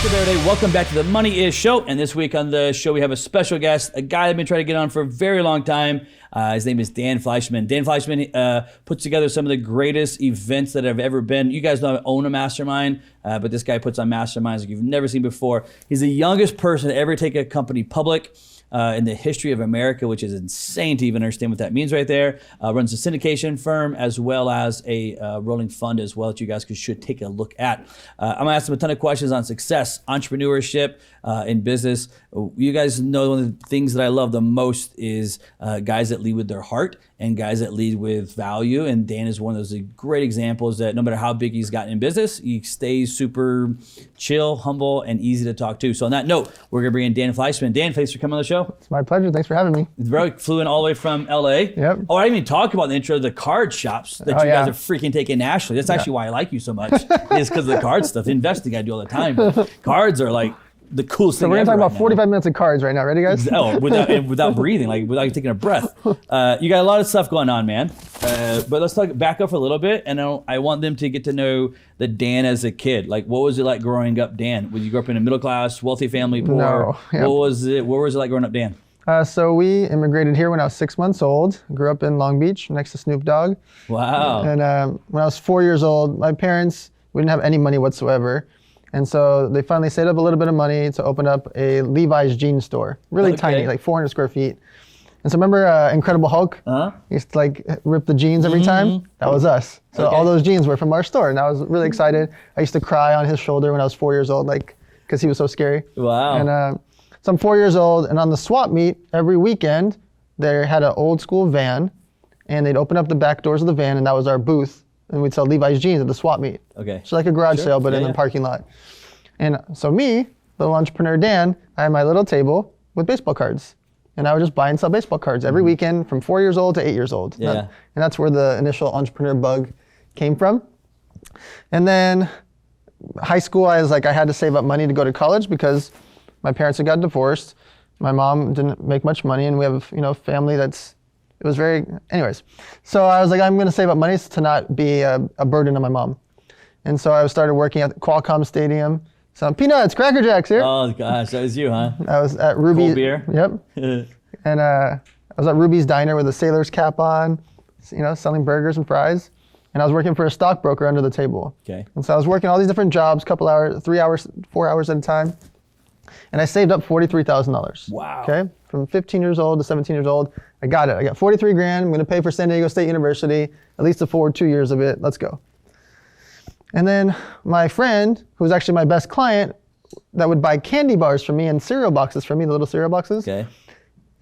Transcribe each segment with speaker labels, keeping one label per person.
Speaker 1: What's up, everybody? Welcome back to the Money Is Show. And this week on the show, we have a special guest, a guy I've been trying to get on for a very long time. His name is Dan Fleyshman. Dan Fleyshman puts together some of the greatest events that have ever been. You guys know I own a mastermind, but this guy puts on masterminds like you've never seen before. He's the youngest person to ever take a company public in the history of America, which is insane to even understand what that means right there. Runs a syndication firm as well as a rolling fund as well that you guys should take a look at. I'm gonna ask him a ton of questions on success, entrepreneurship, in business. You guys know one of the things that I love the most is guys that lead with their heart and guys that lead with value. And Dan is one of those great examples that no matter how big he's gotten in business, he stays super chill, humble, and easy to talk to. So on that note, we're gonna bring in Dan Fleyshman. Dan, thanks for coming on the show.
Speaker 2: It's my pleasure. Thanks for having me.
Speaker 1: Bro, flew in all the way from LA.
Speaker 2: Yep.
Speaker 1: Oh, I didn't even talk about in the intro the card shops that you guys are freaking taking nationally. That's actually why I like you so much. Is because of the card stuff. Investing I do all the time. But cards are like the coolest thing.
Speaker 2: So we're gonna talk about
Speaker 1: right
Speaker 2: 45 minutes of cards right now. Ready, guys?
Speaker 1: Oh, without breathing, like without taking a breath. You got a lot of stuff going on, man. But let's back up a little bit, and I want them to get to know the Dan as a kid. Like, what was it like growing up, Dan? When you grew up in a middle class, wealthy family, poor?
Speaker 2: No. Yep.
Speaker 1: What was it like growing up, Dan?
Speaker 2: So we immigrated here when I was 6 months old. Grew up in Long Beach next to Snoop Dogg.
Speaker 1: Wow.
Speaker 2: And when I was 4 years old, my parents, we didn't have any money whatsoever. And so they finally saved up a little bit of money to open up a Levi's jeans store. Really tiny, like 400 square feet. And so remember Incredible Hulk? He used to like rip the jeans every time? That was us. So all those jeans were from our store, and I was really excited. I used to cry on his shoulder when I was 4 years old, like, because he was so scary.
Speaker 1: Wow.
Speaker 2: And so I'm 4 years old, and on the swap meet, every weekend, they had an old school van, and they'd open up the back doors of the van, and that was our booth, and we'd sell Levi's jeans at the swap meet.
Speaker 1: Okay.
Speaker 2: So like a garage sale, but in the parking lot. And so me, little entrepreneur Dan, I had my little table with baseball cards. And I would just buy and sell baseball cards every weekend from 4 years old to 8 years old.
Speaker 1: Yeah.
Speaker 2: And that's where the initial entrepreneur bug came from. And then high school, I had to save up money to go to college because my parents had got divorced. My mom didn't make much money, and we have, family anyways. So I was like, I'm gonna save up money to not be a burden on my mom. And so I started working at Qualcomm Stadium. Selling peanuts, Cracker Jacks here.
Speaker 1: Oh gosh, that was you, huh?
Speaker 2: I was at Ruby.
Speaker 1: Cold beer.
Speaker 2: Yep. And I was at Ruby's Diner with a sailor's cap on, selling burgers and fries. And I was working for a stockbroker under the table.
Speaker 1: Okay.
Speaker 2: And so I was working all these different jobs, couple hours, 3 hours, 4 hours at a time. And I saved up $43,000.
Speaker 1: Wow.
Speaker 2: Okay. From 15 years old to 17 years old, I got it. I got 43 grand. I'm going to pay for San Diego State University, at least afford 2 years of it. Let's go. And then my friend, who was actually my best client, that would buy candy bars for me and cereal boxes for me, the little cereal boxes.
Speaker 1: Okay.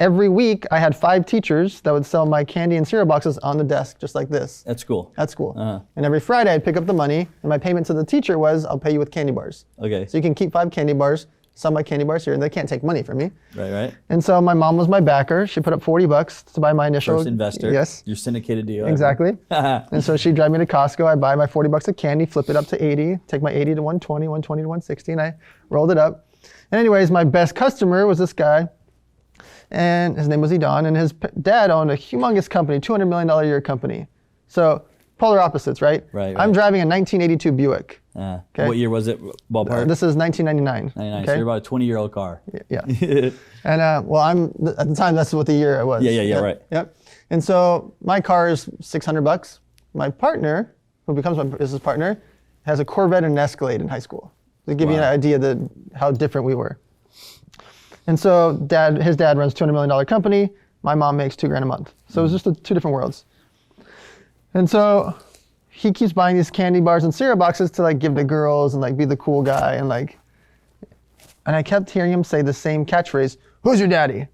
Speaker 2: Every week, I had 5 teachers that would sell my candy and cereal boxes on the desk, just like this.
Speaker 1: At school.
Speaker 2: At school. And every Friday, I'd pick up the money, and my payment to the teacher was, I'll pay you with candy bars.
Speaker 1: Okay.
Speaker 2: So you can keep 5 candy bars, sell my candy bars here, and they can't take money from me.
Speaker 1: Right.
Speaker 2: And so my mom was my backer. She put up $40 to buy my initial.
Speaker 1: First investor.
Speaker 2: Yes.
Speaker 1: Your syndicated deal.
Speaker 2: Exactly. And so she'd drive me to Costco. I buy my $40 of candy, flip it up to 80, take my 80 to 120, 120 to 160, and I rolled it up. And anyways, my best customer was this guy, and his name was Edon, and his dad owned a humongous company, $200 million a year company. So polar opposites, right?
Speaker 1: Right.
Speaker 2: I'm driving a 1982 Buick.
Speaker 1: Okay. What year was it, ballpark?
Speaker 2: This is 1999.
Speaker 1: 99, so you're about a 20-year-old car.
Speaker 2: Yeah. And at the time, that's what the year it was.
Speaker 1: Yeah, right.
Speaker 2: Yep. And so my car is $600. My partner, who becomes my business partner, has a Corvette and an Escalade in high school. To give you an idea that how different we were. And so his dad runs a $200 million company. My mom makes $2 grand a month. So it was just two different worlds. And so he keeps buying these candy bars and cereal boxes to give to girls and be the cool guy and I kept hearing him say the same catchphrase, "Who's your daddy?"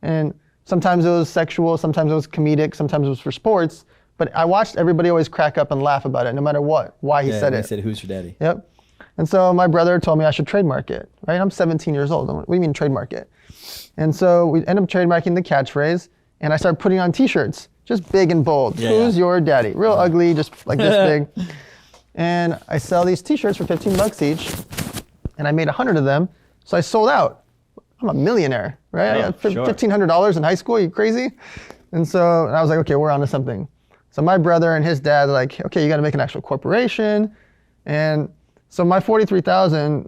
Speaker 2: And sometimes it was sexual, sometimes it was comedic, sometimes it was for sports, but I watched everybody always crack up and laugh about it no matter why he said it.
Speaker 1: He said, "Who's your daddy?"
Speaker 2: Yep. And so my brother told me I should trademark it, right? I'm 17 years old. What do you mean trademark it? And so we end up trademarking the catchphrase, and I started putting on t-shirts. Just big and bold. Who's your daddy? Real ugly, just like this big. And I sell these t-shirts for $15 each, and I made 100 of them, so I sold out. I'm a millionaire, right? I got $1,500 in high school. Are you crazy? And so I was like, okay, we're onto something. So my brother and his dad are like, okay, you got to make an actual corporation. And so my 43,000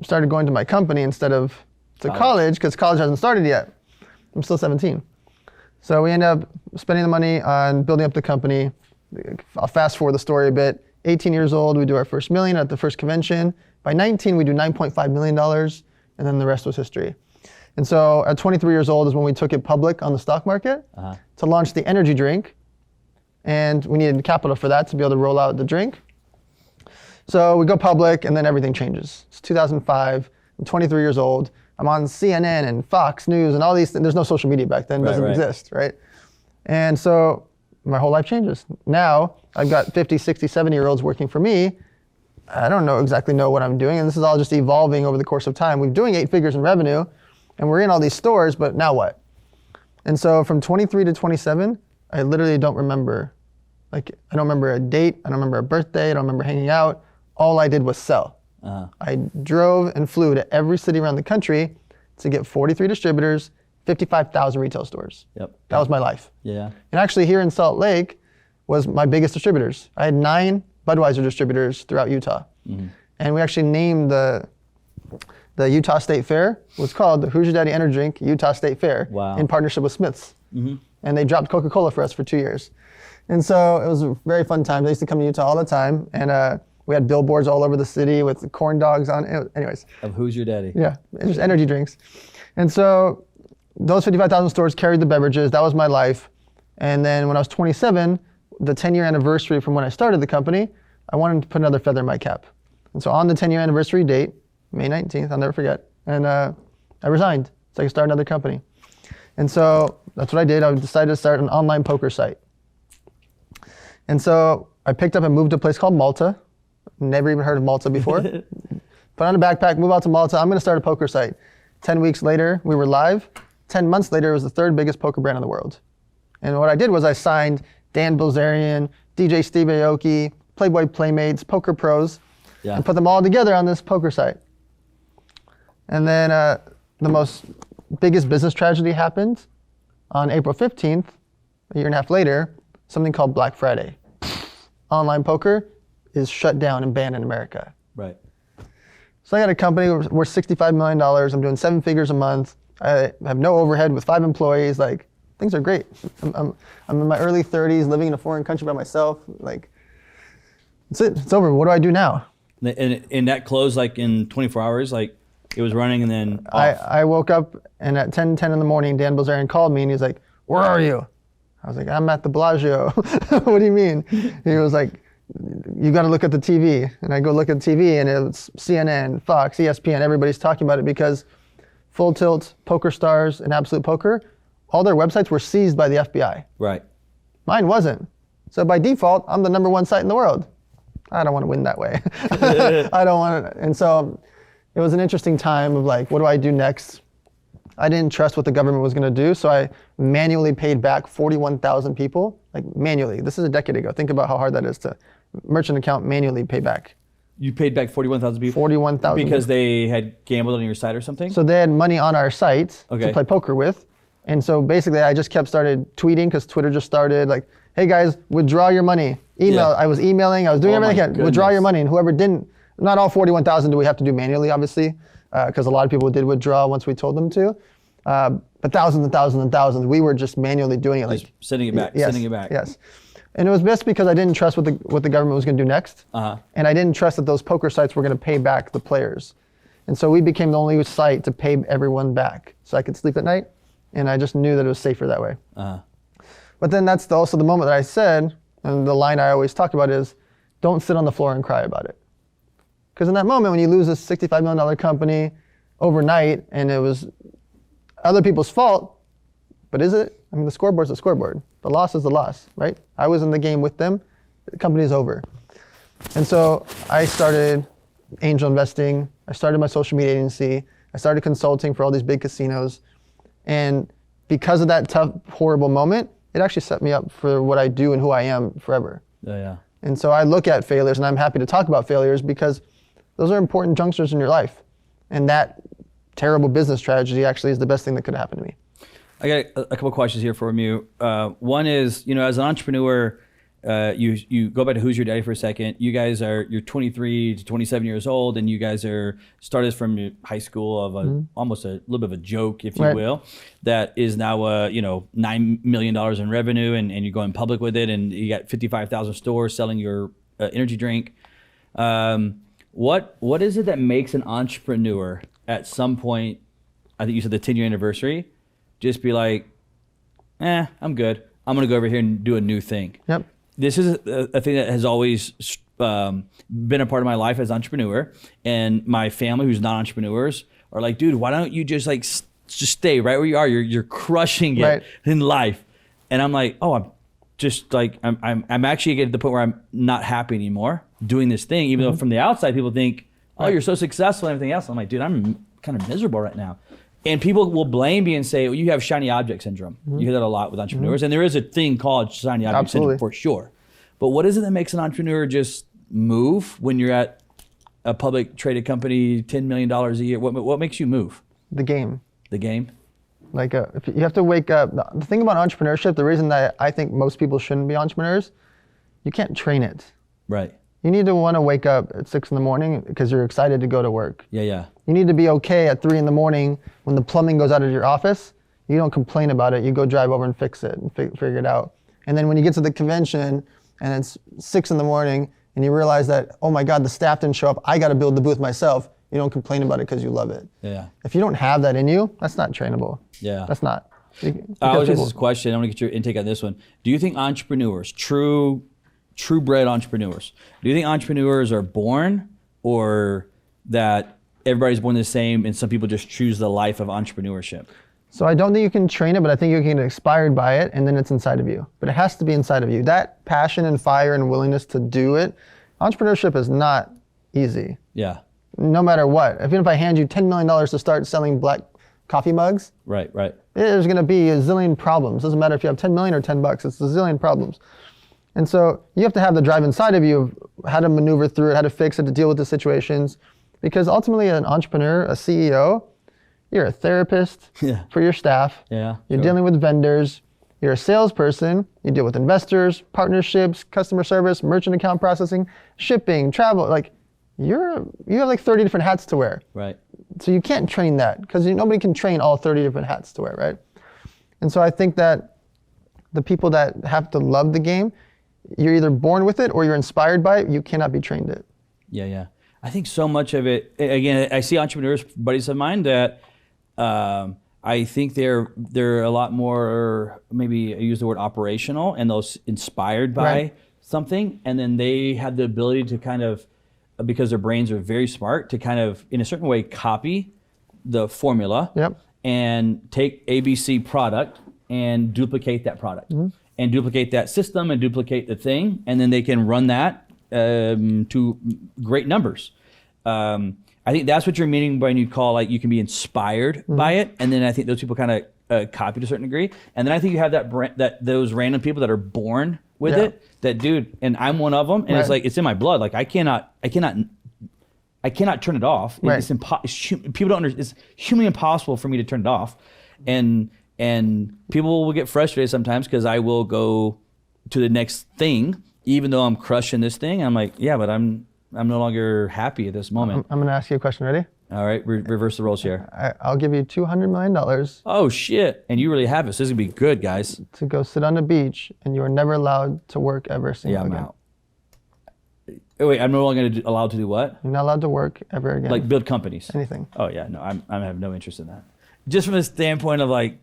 Speaker 2: started going to my company instead of to college because college hasn't started yet. I'm still 17. So we end up spending the money on building up the company. I'll fast forward the story a bit. 18 years old, we do our first million at the first convention. By 19, we do $9.5 million, and then the rest was history. And so at 23 years old is when we took it public on the stock market to launch the energy drink. And we needed capital for that to be able to roll out the drink. So we go public, and then everything changes. It's 2005. I'm 23 years old. I'm on CNN and Fox News and all these things. There's no social media back then. It doesn't exist, right? And so my whole life changes. Now I've got 50, 60, 70-year-olds working for me. I don't exactly know what I'm doing, and this is all just evolving over the course of time. We're doing 8 figures in revenue, and we're in all these stores, but now what? And so from 23 to 27, I literally don't remember. Like, I don't remember a date. I don't remember a birthday. I don't remember hanging out. All I did was sell. I drove and flew to every city around the country to get 43 distributors, 55,000 retail stores. That was my life. And actually here in Salt Lake was my biggest distributors. I had 9 Budweiser distributors throughout Utah. And we actually named the Utah State Fair, was called the Who's Your Daddy Energy Drink Utah State Fair in partnership with Smith's. And they dropped Coca-Cola for us for 2 years. And so it was a very fun time. I used to come to Utah all the time. And we had billboards all over the city with corn dogs on it. Anyways.
Speaker 1: Of Who's Your Daddy?
Speaker 2: Yeah, just energy drinks. And so those 55,000 stores carried the beverages. That was my life. And then when I was 27, the 10-year anniversary from when I started the company, I wanted to put another feather in my cap. And so on the 10-year anniversary date, May 19th, I'll never forget, and I resigned so I could start another company. And so that's what I did. I decided to start an online poker site. And so I picked up and moved to a place called Malta. Never even heard of Malta before. Put on a backpack, move out to Malta. I'm going to start a poker site. 10 weeks later, we were live. 10 months later, it was the 3rd biggest poker brand in the world. And what I did was I signed Dan Bilzerian, DJ Steve Aoki, Playboy Playmates, Poker Pros, and put them all together on this poker site. And then the biggest business tragedy happened on April 15th, a year and a half later, something called Black Friday. Online poker is shut down and banned in America. So I got a company worth $65 million. I'm doing 7 figures a month. I have no overhead with 5 employees. Like, things are great. I'm in my early 30s, living in a foreign country by myself. Like, that's it. It's over. What do I do now?
Speaker 1: And that closed like in 24 hours? Like, it was running and then off.
Speaker 2: I woke up, and at 10:10 in the morning, Dan Bilzerian called me, and he's like, "Where are you?" I was like, "I'm at the Bellagio." What do you mean? He was like, "You got to look at the TV." And I go look at the TV, and it's CNN, Fox, ESPN. Everybody's talking about it because Full Tilt, Poker Stars, and Absolute Poker, all their websites were seized by the FBI. Mine wasn't. So by default, I'm the #1 site in the world. I don't want to win that way. I don't want to. And so it was an interesting time of like, what do I do next? I didn't trust what the government was going to do, so I manually paid back 41,000 people, like manually. This is a decade ago. Think about how hard that is to merchant account manually pay back.
Speaker 1: You paid back 41,000 people?
Speaker 2: 41,000.
Speaker 1: Because they had gambled on your site or something?
Speaker 2: So they had money on our site to play poker with. And so basically I just started tweeting because Twitter just started like, hey guys, withdraw your money. Email. I was emailing, I was doing everything I can. Withdraw your money. And whoever didn't, not all 41,000 do we have to do manually, obviously, because a lot of people did withdraw once we told them to. But thousands and thousands and thousands, we were just manually doing it.
Speaker 1: Just
Speaker 2: like
Speaker 1: sending it back, sending it back.
Speaker 2: Yes. And it was best because I didn't trust what the government was going to do next. And I didn't trust that those poker sites were going to pay back the players. And so we became the only site to pay everyone back so I could sleep at night. And I just knew that it was safer that way. But then that's also the moment that I said, and the line I always talk about is, don't sit on the floor and cry about it. Because in that moment, when you lose a $65 million company overnight, and it was other people's fault, but is it? I mean, the scoreboard's the scoreboard. The loss is the loss, right? I was in the game with them. The company's over. And so I started angel investing. I started my social media agency. I started consulting for all these big casinos. And because of that tough, horrible moment, it actually set me up for what I do and who I am forever. And so I look at failures, and I'm happy to talk about failures because those are important junctures in your life. And that terrible business tragedy actually is the best thing that could happen to me.
Speaker 1: I got a couple questions here from you. One is, as an entrepreneur, you go back to Who's Your Daddy for a second. You're 23 to 27 years old, and you guys are started from high school of almost a little bit of a joke, if you will, that is now $9 million in revenue, and you're going public with it, and you got 55,000 stores selling your energy drink. What is it that makes an entrepreneur at some point? I think you said the 10-year anniversary. Just be like, I'm good. I'm gonna go over here and do a new thing.
Speaker 2: Yep.
Speaker 1: This is a thing that has always been a part of my life as an entrepreneur, and my family who's not entrepreneurs are like, dude, why don't you just just stay right where you are? You're crushing it in life. And I'm like, I'm just like, I'm actually getting to the point where I'm not happy anymore doing this thing, even though from the outside people think, you're so successful and everything else. I'm like, dude, I'm kind of miserable right now. And people will blame me and say, well, you have shiny object syndrome. You hear that a lot with entrepreneurs. And there is a thing called shiny object syndrome for sure. But what is it that makes an entrepreneur just move when you're at a public traded company, $10 million a year? What makes you move?
Speaker 2: The game.
Speaker 1: The game?
Speaker 2: Like if you have to wake up. The thing about entrepreneurship, the reason that I think most people shouldn't be entrepreneurs, you can't train it.
Speaker 1: Right.
Speaker 2: You need to want to wake up at 6 in the morning because you're excited to go to work.
Speaker 1: Yeah.
Speaker 2: You need to be okay at 3 in the morning when the plumbing goes out of your office. You don't complain about it. You go drive over and fix it and figure it out. And then when you get to the convention and it's 6 in the morning and you realize that, oh my God, the staff didn't show up. I got to build the booth myself. You don't complain about it because you love it.
Speaker 1: Yeah.
Speaker 2: If you don't have that in you, that's not trainable.
Speaker 1: Yeah.
Speaker 2: That's not.
Speaker 1: I always ask this question. I want to get your intake on this one. Do you think entrepreneurs, true bred entrepreneurs, do you think entrepreneurs are born, or that everybody's born the same and some people just choose the life of entrepreneurship?
Speaker 2: So I don't think you can train it, but I think you can get inspired by it, and then it's inside of you. But it has to be inside of you. That passion and fire and willingness to do it. Entrepreneurship is not easy.
Speaker 1: Yeah.
Speaker 2: No matter what. Even if I hand you $10 million to start selling black coffee mugs,
Speaker 1: right.
Speaker 2: There's going to be a zillion problems. Doesn't matter if you have 10 million or 10 bucks. It's a zillion problems. And so you have to have the drive inside of you of how to maneuver through it, how to fix it, to deal with the situations. Because ultimately, an entrepreneur, a CEO, you're a therapist for your staff.
Speaker 1: Yeah,
Speaker 2: you're dealing with vendors. You're a salesperson. You deal with investors, partnerships, customer service, merchant account processing, shipping, travel. Like you have like 30 different hats to wear.
Speaker 1: Right.
Speaker 2: So you can't train that because nobody can train all 30 different hats to wear, right? And so I think that the people that have to love the game, you're either born with it or you're inspired by it. You cannot be trained it.
Speaker 1: Yeah. I think so much of it, again, I see entrepreneurs, buddies of mine, that I think they're a lot more, maybe I use the word operational, and those inspired by something, and then they have the ability to kind of, because their brains are very smart, to kind of, in a certain way, copy the formula and take ABC product and duplicate that product and duplicate that system and duplicate the thing, and then they can run that to great numbers. I think that's what you're meaning when you call, like, you can be inspired by it, and then I think those people kind of copy to a certain degree, and then I think you have that those random people that are born with it. That dude, and I'm one of them, and it's like it's in my blood. Like I cannot turn it off. It's people don't understand. It's humanly impossible for me to turn it off, and people will get frustrated sometimes because I will go to the next thing, even though I'm crushing this thing. I'm like, yeah, but I'm no longer happy at this moment.
Speaker 2: I'm gonna ask you a question. Ready?
Speaker 1: All right, reverse the roles here.
Speaker 2: I'll give you $200 million.
Speaker 1: Oh shit! And you really have it. So this is gonna be good, guys.
Speaker 2: To go sit on the beach, and you are never allowed to work ever again.
Speaker 1: I'm out. Wait, I'm no longer allowed to do what?
Speaker 2: You're not allowed to work ever again.
Speaker 1: Like build companies.
Speaker 2: Anything.
Speaker 1: Oh yeah, no, I have no interest in that. Just from the standpoint of like.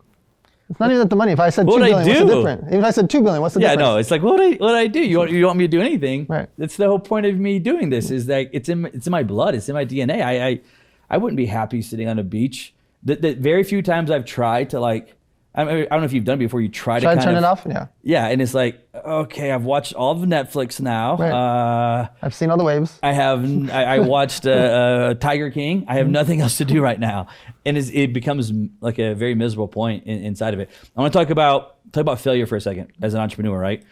Speaker 2: It's not even the money. If I said $2 billion, what's the difference? Even if I said $2 billion, what's the difference?
Speaker 1: Yeah, no, it's like what would I do? You want me to do anything?
Speaker 2: Right.
Speaker 1: That's the whole point of me doing this. Is that it's in my blood. It's in my DNA. I wouldn't be happy sitting on a beach. The very few times I've tried to, like, I don't know if you've done it before. You try to
Speaker 2: turn it off. Yeah.
Speaker 1: Yeah, and it's like, okay, I've watched all of Netflix now.
Speaker 2: Right. I've seen all the waves.
Speaker 1: I watched Tiger King. I have nothing else to do right now, and it becomes like a very miserable point inside of it. I want to talk about failure for a second as an entrepreneur, right?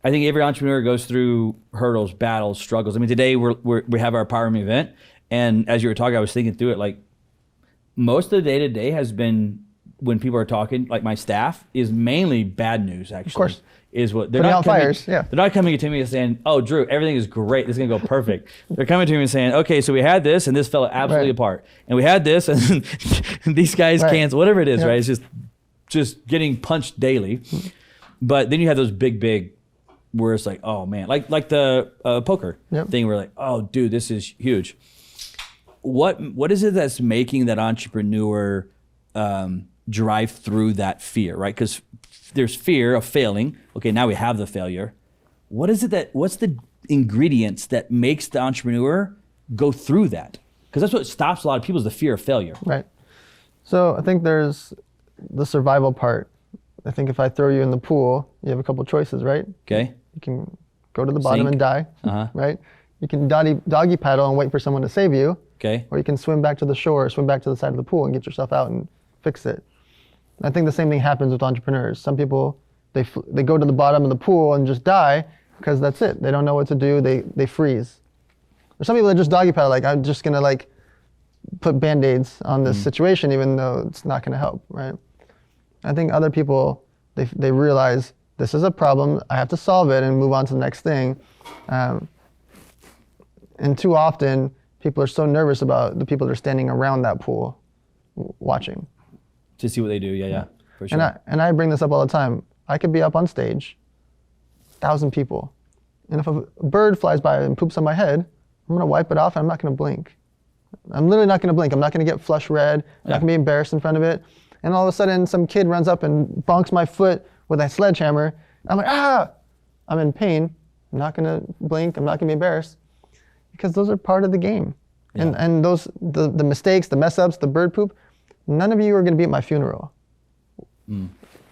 Speaker 1: I think every entrepreneur goes through hurdles, battles, struggles. I mean, today we have our Power Me event, and as you were talking, I was thinking through it. Like most of the day to day has been, when people are talking, like my staff, is mainly bad news, actually.
Speaker 2: Of course.
Speaker 1: is what they're
Speaker 2: Putting
Speaker 1: not
Speaker 2: out
Speaker 1: coming,
Speaker 2: fires, yeah.
Speaker 1: They're not coming to me and saying, "Oh, Drew, everything is great. This is gonna go perfect." They're coming to me and saying, "Okay, so we had this, and this fell absolutely
Speaker 2: Right.
Speaker 1: apart, and we had this, and these guys
Speaker 2: Right.
Speaker 1: canceled, whatever it is,
Speaker 2: Yep.
Speaker 1: right? It's just getting punched daily." But then you have those big where it's like, oh man, like the poker
Speaker 2: Yep.
Speaker 1: thing. We're like, oh dude, this is huge. What is it that's making that entrepreneur drive through that fear, right? Because there's fear of failing. Okay, now we have the failure. What's the ingredients that makes the entrepreneur go through that? Because that's what stops a lot of people is the fear of failure.
Speaker 2: Right. So I think there's the survival part. I think if I throw you in the pool, you have a couple choices, right?
Speaker 1: Okay.
Speaker 2: You can go to the bottom
Speaker 1: Sink.
Speaker 2: and die,
Speaker 1: Uh-huh.
Speaker 2: right? You can doggy paddle and wait for someone to save you,
Speaker 1: Okay.
Speaker 2: or you can swim back to the shore, swim back to the side of the pool and get yourself out and fix it. I think the same thing happens with entrepreneurs. Some people, they go to the bottom of the pool and just die because that's it. They don't know what to do. They freeze. There's some people that just doggy paddle, like I'm just gonna like put Band-Aids on this situation even though it's not gonna help, right? I think other people, they realize this is a problem, I have to solve it and move on to the next thing. And too often, people are so nervous about the people that are standing around that pool watching.
Speaker 1: To see what they do, yeah, for sure.
Speaker 2: And I bring this up all the time. I could be up on stage, 1,000 people, and if a bird flies by and poops on my head, I'm gonna wipe it off and I'm not gonna blink. I'm literally not gonna blink. I'm not gonna get flush red. I'm not gonna be embarrassed in front of it. And all of a sudden, some kid runs up and bonks my foot with a sledgehammer. I'm like, ah! I'm in pain. I'm not gonna blink. I'm not gonna be embarrassed. Because those are part of the game.
Speaker 1: Yeah.
Speaker 2: And those, the mistakes, the mess ups, the bird poop, none of you are gonna be at my funeral.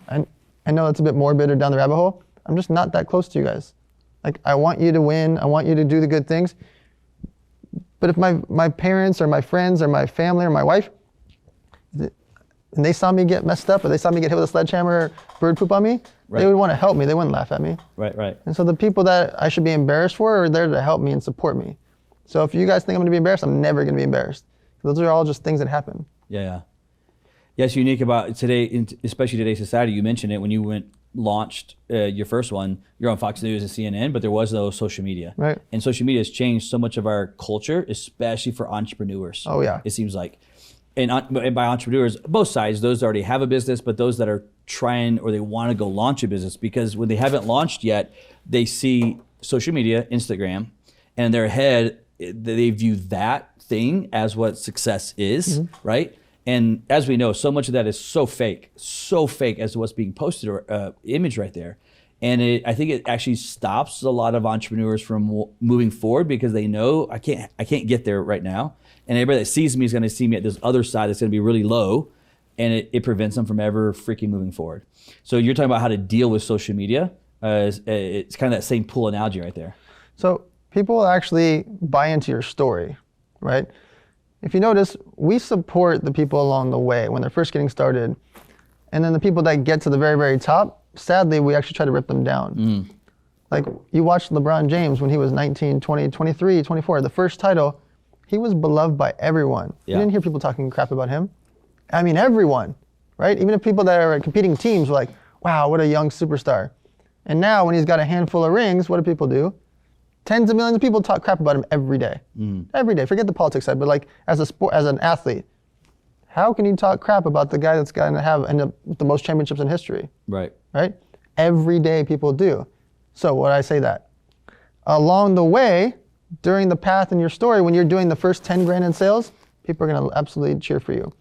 Speaker 2: I know it's a bit morbid or down the rabbit hole. I'm just not that close to you guys. Like, I want you to win. I want you to do the good things. But if my parents or my friends or my family or my wife, and they saw me get messed up or they saw me get hit with a sledgehammer or bird poop on me,
Speaker 1: Right.
Speaker 2: they would want to help me. They wouldn't laugh at me.
Speaker 1: Right.
Speaker 2: And so the people that I should be embarrassed for are there to help me and support me. So if you guys think I'm going to be embarrassed, I'm never going to be embarrassed. Those are all just things that happen.
Speaker 1: Yeah. Yeah, it's unique about today, especially today's society. You mentioned it when you launched your first one. You're on Fox News and CNN, but there was no social media.
Speaker 2: Right.
Speaker 1: And social media has changed so much of our culture, especially for entrepreneurs.
Speaker 2: Oh, yeah.
Speaker 1: It seems like. And by entrepreneurs, both sides, those that already have a business, but those that are trying or they want to go launch a business, because when they haven't launched yet, they see social media, Instagram, and in their head, they view that thing as what success is, right? And as we know, so much of that is so fake as to what's being posted or image right there. And I think it actually stops a lot of entrepreneurs from moving forward because they know I can't get there right now. And everybody that sees me is going to see me at this other side that's going to be really low, and it prevents them from ever freaking moving forward. So you're talking about how to deal with social media. It's kind of that same pool analogy right there.
Speaker 2: So people actually buy into your story, right? If you notice, we support the people along the way when they're first getting started. And then the people that get to the very, very top, sadly, we actually try to rip them down. Like you watched LeBron James when he was 19, 20, 23, 24, the first title, he was beloved by everyone.
Speaker 1: Yeah.
Speaker 2: You didn't hear people talking crap about him. I mean, everyone, right? Even if people that are competing teams were like, wow, what a young superstar. And now when he's got a handful of rings, what do people do? Tens of millions of people talk crap about him every day. Every day. Forget the politics side, but like as an athlete, how can you talk crap about the guy that's going to end up with the most championships in history?
Speaker 1: Right.
Speaker 2: Right? Every day people do. So what I say that? Along the way, during the path in your story, when you're doing the first 10 grand in sales, people are going to absolutely cheer for you.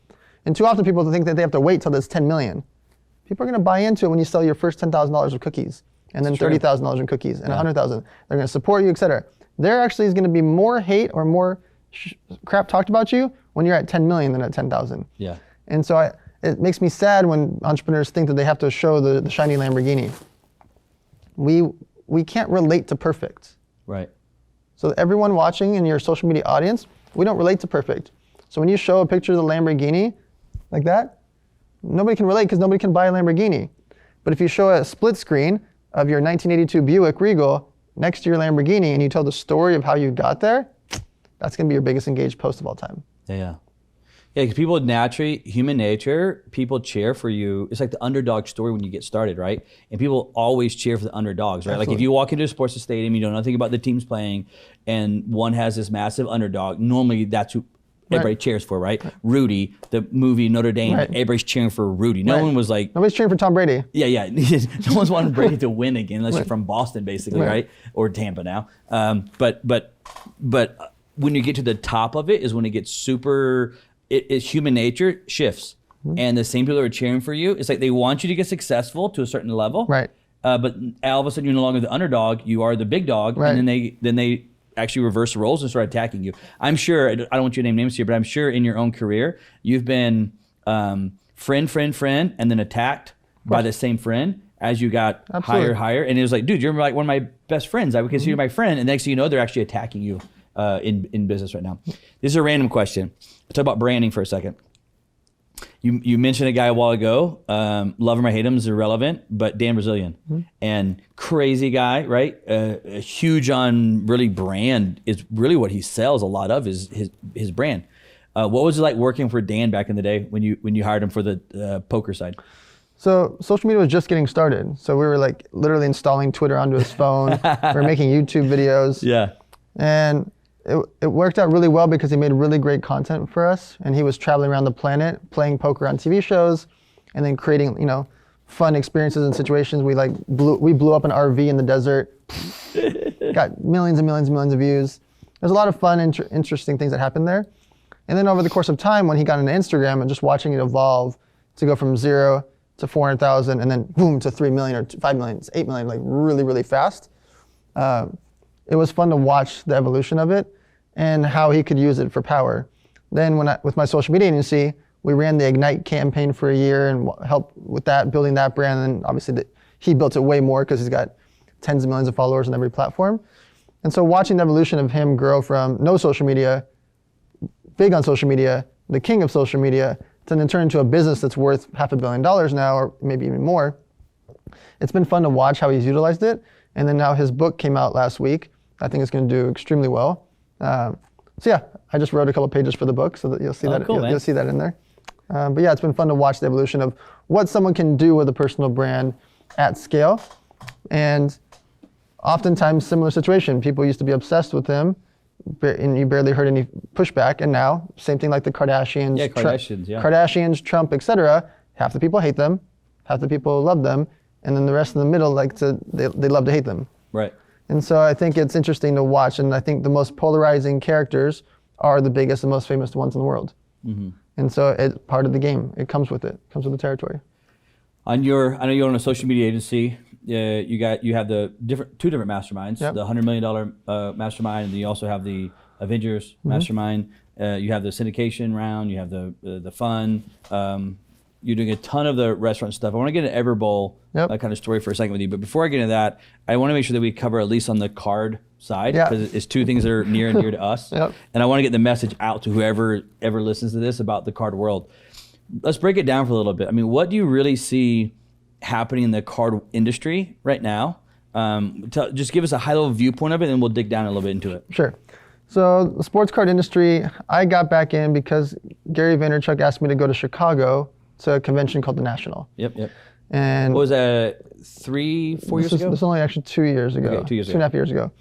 Speaker 2: And too often people think that they have to wait till there's 10 million. People are going to buy into it when you sell your first $10,000 of cookies, and then $30,000 in cookies, and $100,000. They're going to support you, etc. There actually is going to be more hate or more crap talked about you when you're at 10 million than at 10,000.
Speaker 1: Yeah.
Speaker 2: And so it makes me sad when entrepreneurs think that they have to show the shiny Lamborghini. We can't relate to perfect.
Speaker 1: Right.
Speaker 2: So everyone watching in your social media audience, we don't relate to perfect. So when you show a picture of the Lamborghini like that, nobody can relate because nobody can buy a Lamborghini. But if you show a split screen of your 1982 Buick Regal next to your Lamborghini and you tell the story of how you got there, that's going to be your biggest engaged post of all time.
Speaker 1: Yeah. Yeah, because people naturally, human nature, people cheer for you. It's like the underdog story when you get started, right? And people always cheer for the underdogs, right?
Speaker 2: Absolutely.
Speaker 1: Like if you walk into a sports stadium, you know nothing about the teams playing, and one has this massive underdog, normally that's who everybody cheers for, right? Rudy, the movie Notre Dame, everybody's cheering for Rudy. No one was like...
Speaker 2: Nobody's cheering for Tom Brady.
Speaker 1: Yeah. No one's wanting Brady to win again, unless you're from Boston, basically, right? Or Tampa now. But when you get to the top of it is when it gets super... It's human nature shifts, and the same people who are cheering for you, it's like they want you to get successful to a certain level,
Speaker 2: right?
Speaker 1: But all of a sudden you're no longer the underdog; you are the big dog, and then they actually reverse roles and start attacking you. I'm sure I don't want you to name names here, but I'm sure in your own career you've been friend, and then attacked by the same friend as you got higher, and it was like, dude, you're like one of my best friends. I would consider you my friend, and next thing you know, they're actually attacking you in business right now. This is a random question. Let's talk about branding for a second. You mentioned a guy a while ago. Love him or hate him is irrelevant, but Dan Brazilian, and crazy guy, right? Huge on really brand is really what he sells. A lot of his brand. What was it like working for Dan back in the day when you hired him for the poker side?
Speaker 2: So social media was just getting started. So we were like literally installing Twitter onto his phone. We were making YouTube videos.
Speaker 1: Yeah.
Speaker 2: And it worked out really well because he made really great content for us, and he was traveling around the planet playing poker on TV shows, and then creating fun experiences and situations. We blew up an RV in the desert, got millions and millions and millions of views. There's a lot of fun, interesting things that happened there. And then over the course of time, when he got into Instagram and just watching it evolve to go from 0 to 400,000, and then boom to 3 million or 5 million, 8 million, like really, really fast. It was fun to watch the evolution of it and how he could use it for power. Then with my social media agency, we ran the Ignite campaign for a year and helped with that, building that brand. And obviously he built it way more because he's got tens of millions of followers on every platform. And so watching the evolution of him grow from no social media, big on social media, the king of social media, to then turn into a business that's worth $500 million now, or maybe even more. It's been fun to watch how he's utilized it. And then now his book came out last week. I think it's going to do extremely well. So yeah, I just wrote a couple pages for the book, so that you'll see you'll see that in there. But yeah, it's been fun to watch the evolution of what someone can do with a personal brand at scale. And oftentimes similar situation. People used to be obsessed with him, and you barely heard any pushback. And now, same thing like the Kardashians, Kardashians, Trump, etc. Half the people hate them, half the people love them, and then the rest in the middle they love to hate them.
Speaker 1: Right.
Speaker 2: And so I think it's interesting to watch, and I think the most polarizing characters are the biggest and most famous ones in the world. Mm-hmm. And so it's part of the game. It comes with it. It comes with the territory.
Speaker 1: I know you're on a social media agency. You have the two different masterminds. Yep. The $100 million mastermind, and then you also have the Avengers mastermind. You have the syndication round. You have the fund. You're doing a ton of the restaurant stuff. I want to get into Everbowl kind of story for a second with you. But before I get into that, I want to make sure that we cover at least on the card side, because it's two things that are near and dear to us. Yep. And I want to get the message out to whoever ever listens to this about the card world. Let's break it down for a little bit. I mean, what do you really see happening in the card industry right now? Just give us a high-level viewpoint of it, and we'll dig down a little bit into it.
Speaker 2: Sure. So the sports card industry, I got back in because Gary Vaynerchuk asked me to go to Chicago to a convention called the National.
Speaker 1: Yep.
Speaker 2: And
Speaker 1: what was that, 3-4 years ago?
Speaker 2: This was only actually 2 years ago.
Speaker 1: Okay, 2 years ago.
Speaker 2: 2.5 years ago.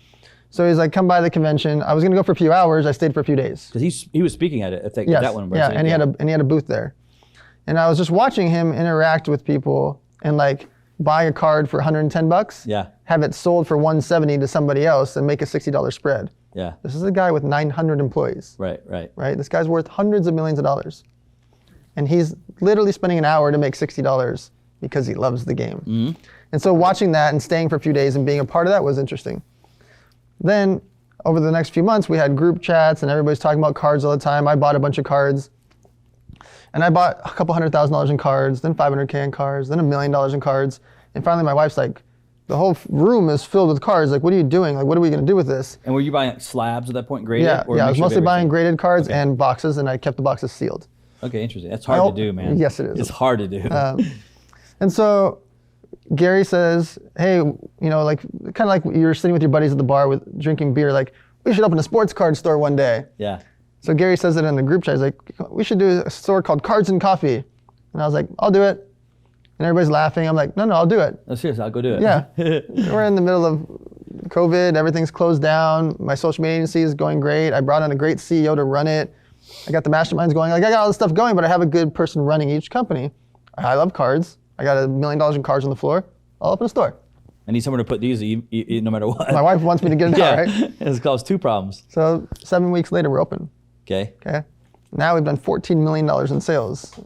Speaker 2: So he's like, come by the convention. I was going to go for a few hours. I stayed for a few days.
Speaker 1: Because he was speaking at it.
Speaker 2: Yes.
Speaker 1: That one.
Speaker 2: Yeah, and he had a booth there. And I was just watching him interact with people and like buy a card for $110.
Speaker 1: Yeah.
Speaker 2: Have it sold for $170 to somebody else and make a $60 spread.
Speaker 1: Yeah.
Speaker 2: This is a guy with 900 employees.
Speaker 1: Right.
Speaker 2: This guy's worth hundreds of millions of dollars. And he's literally spending an hour to make $60 because he loves the game. Mm-hmm. And so watching that and staying for a few days and being a part of that was interesting. Then over the next few months, we had group chats and everybody's talking about cards all the time. I bought a bunch of cards. And I bought a couple $100,000 in cards, then $500K in cards, then $1 million in cards. And finally my wife's like, the whole room is filled with cards. Like, what are you doing? Like, what are we going to do with this?
Speaker 1: And were you buying slabs at that point, graded?
Speaker 2: Yeah, I was mostly buying graded cards and boxes, and I kept the boxes sealed.
Speaker 1: Okay, interesting. That's hard to do, man.
Speaker 2: Yes, it is.
Speaker 1: It's hard to do.
Speaker 2: And so Gary says, hey, like kind of like you're sitting with your buddies at the bar drinking beer, like, we should open a sports card store one day.
Speaker 1: Yeah.
Speaker 2: So Gary says it in the group chat. He's like, we should do a store called Cards and Coffee. And I was like, I'll do it. And everybody's laughing. I'm like, no, I'll do it.
Speaker 1: No, seriously, I'll go do it.
Speaker 2: Yeah. We're in the middle of COVID. Everything's closed down. My social media agency is going great. I brought in a great CEO to run it. I got the masterminds going. Like, I got all this stuff going, but I have a good person running each company. I love cards. I got $1 million in cards on the floor. I'll open a store.
Speaker 1: I need someone to put these no matter what.
Speaker 2: My wife wants me to get it out, right?
Speaker 1: It's caused 2 problems.
Speaker 2: So 7 weeks later, we're open.
Speaker 1: Okay.
Speaker 2: Now we've done $14 million in sales.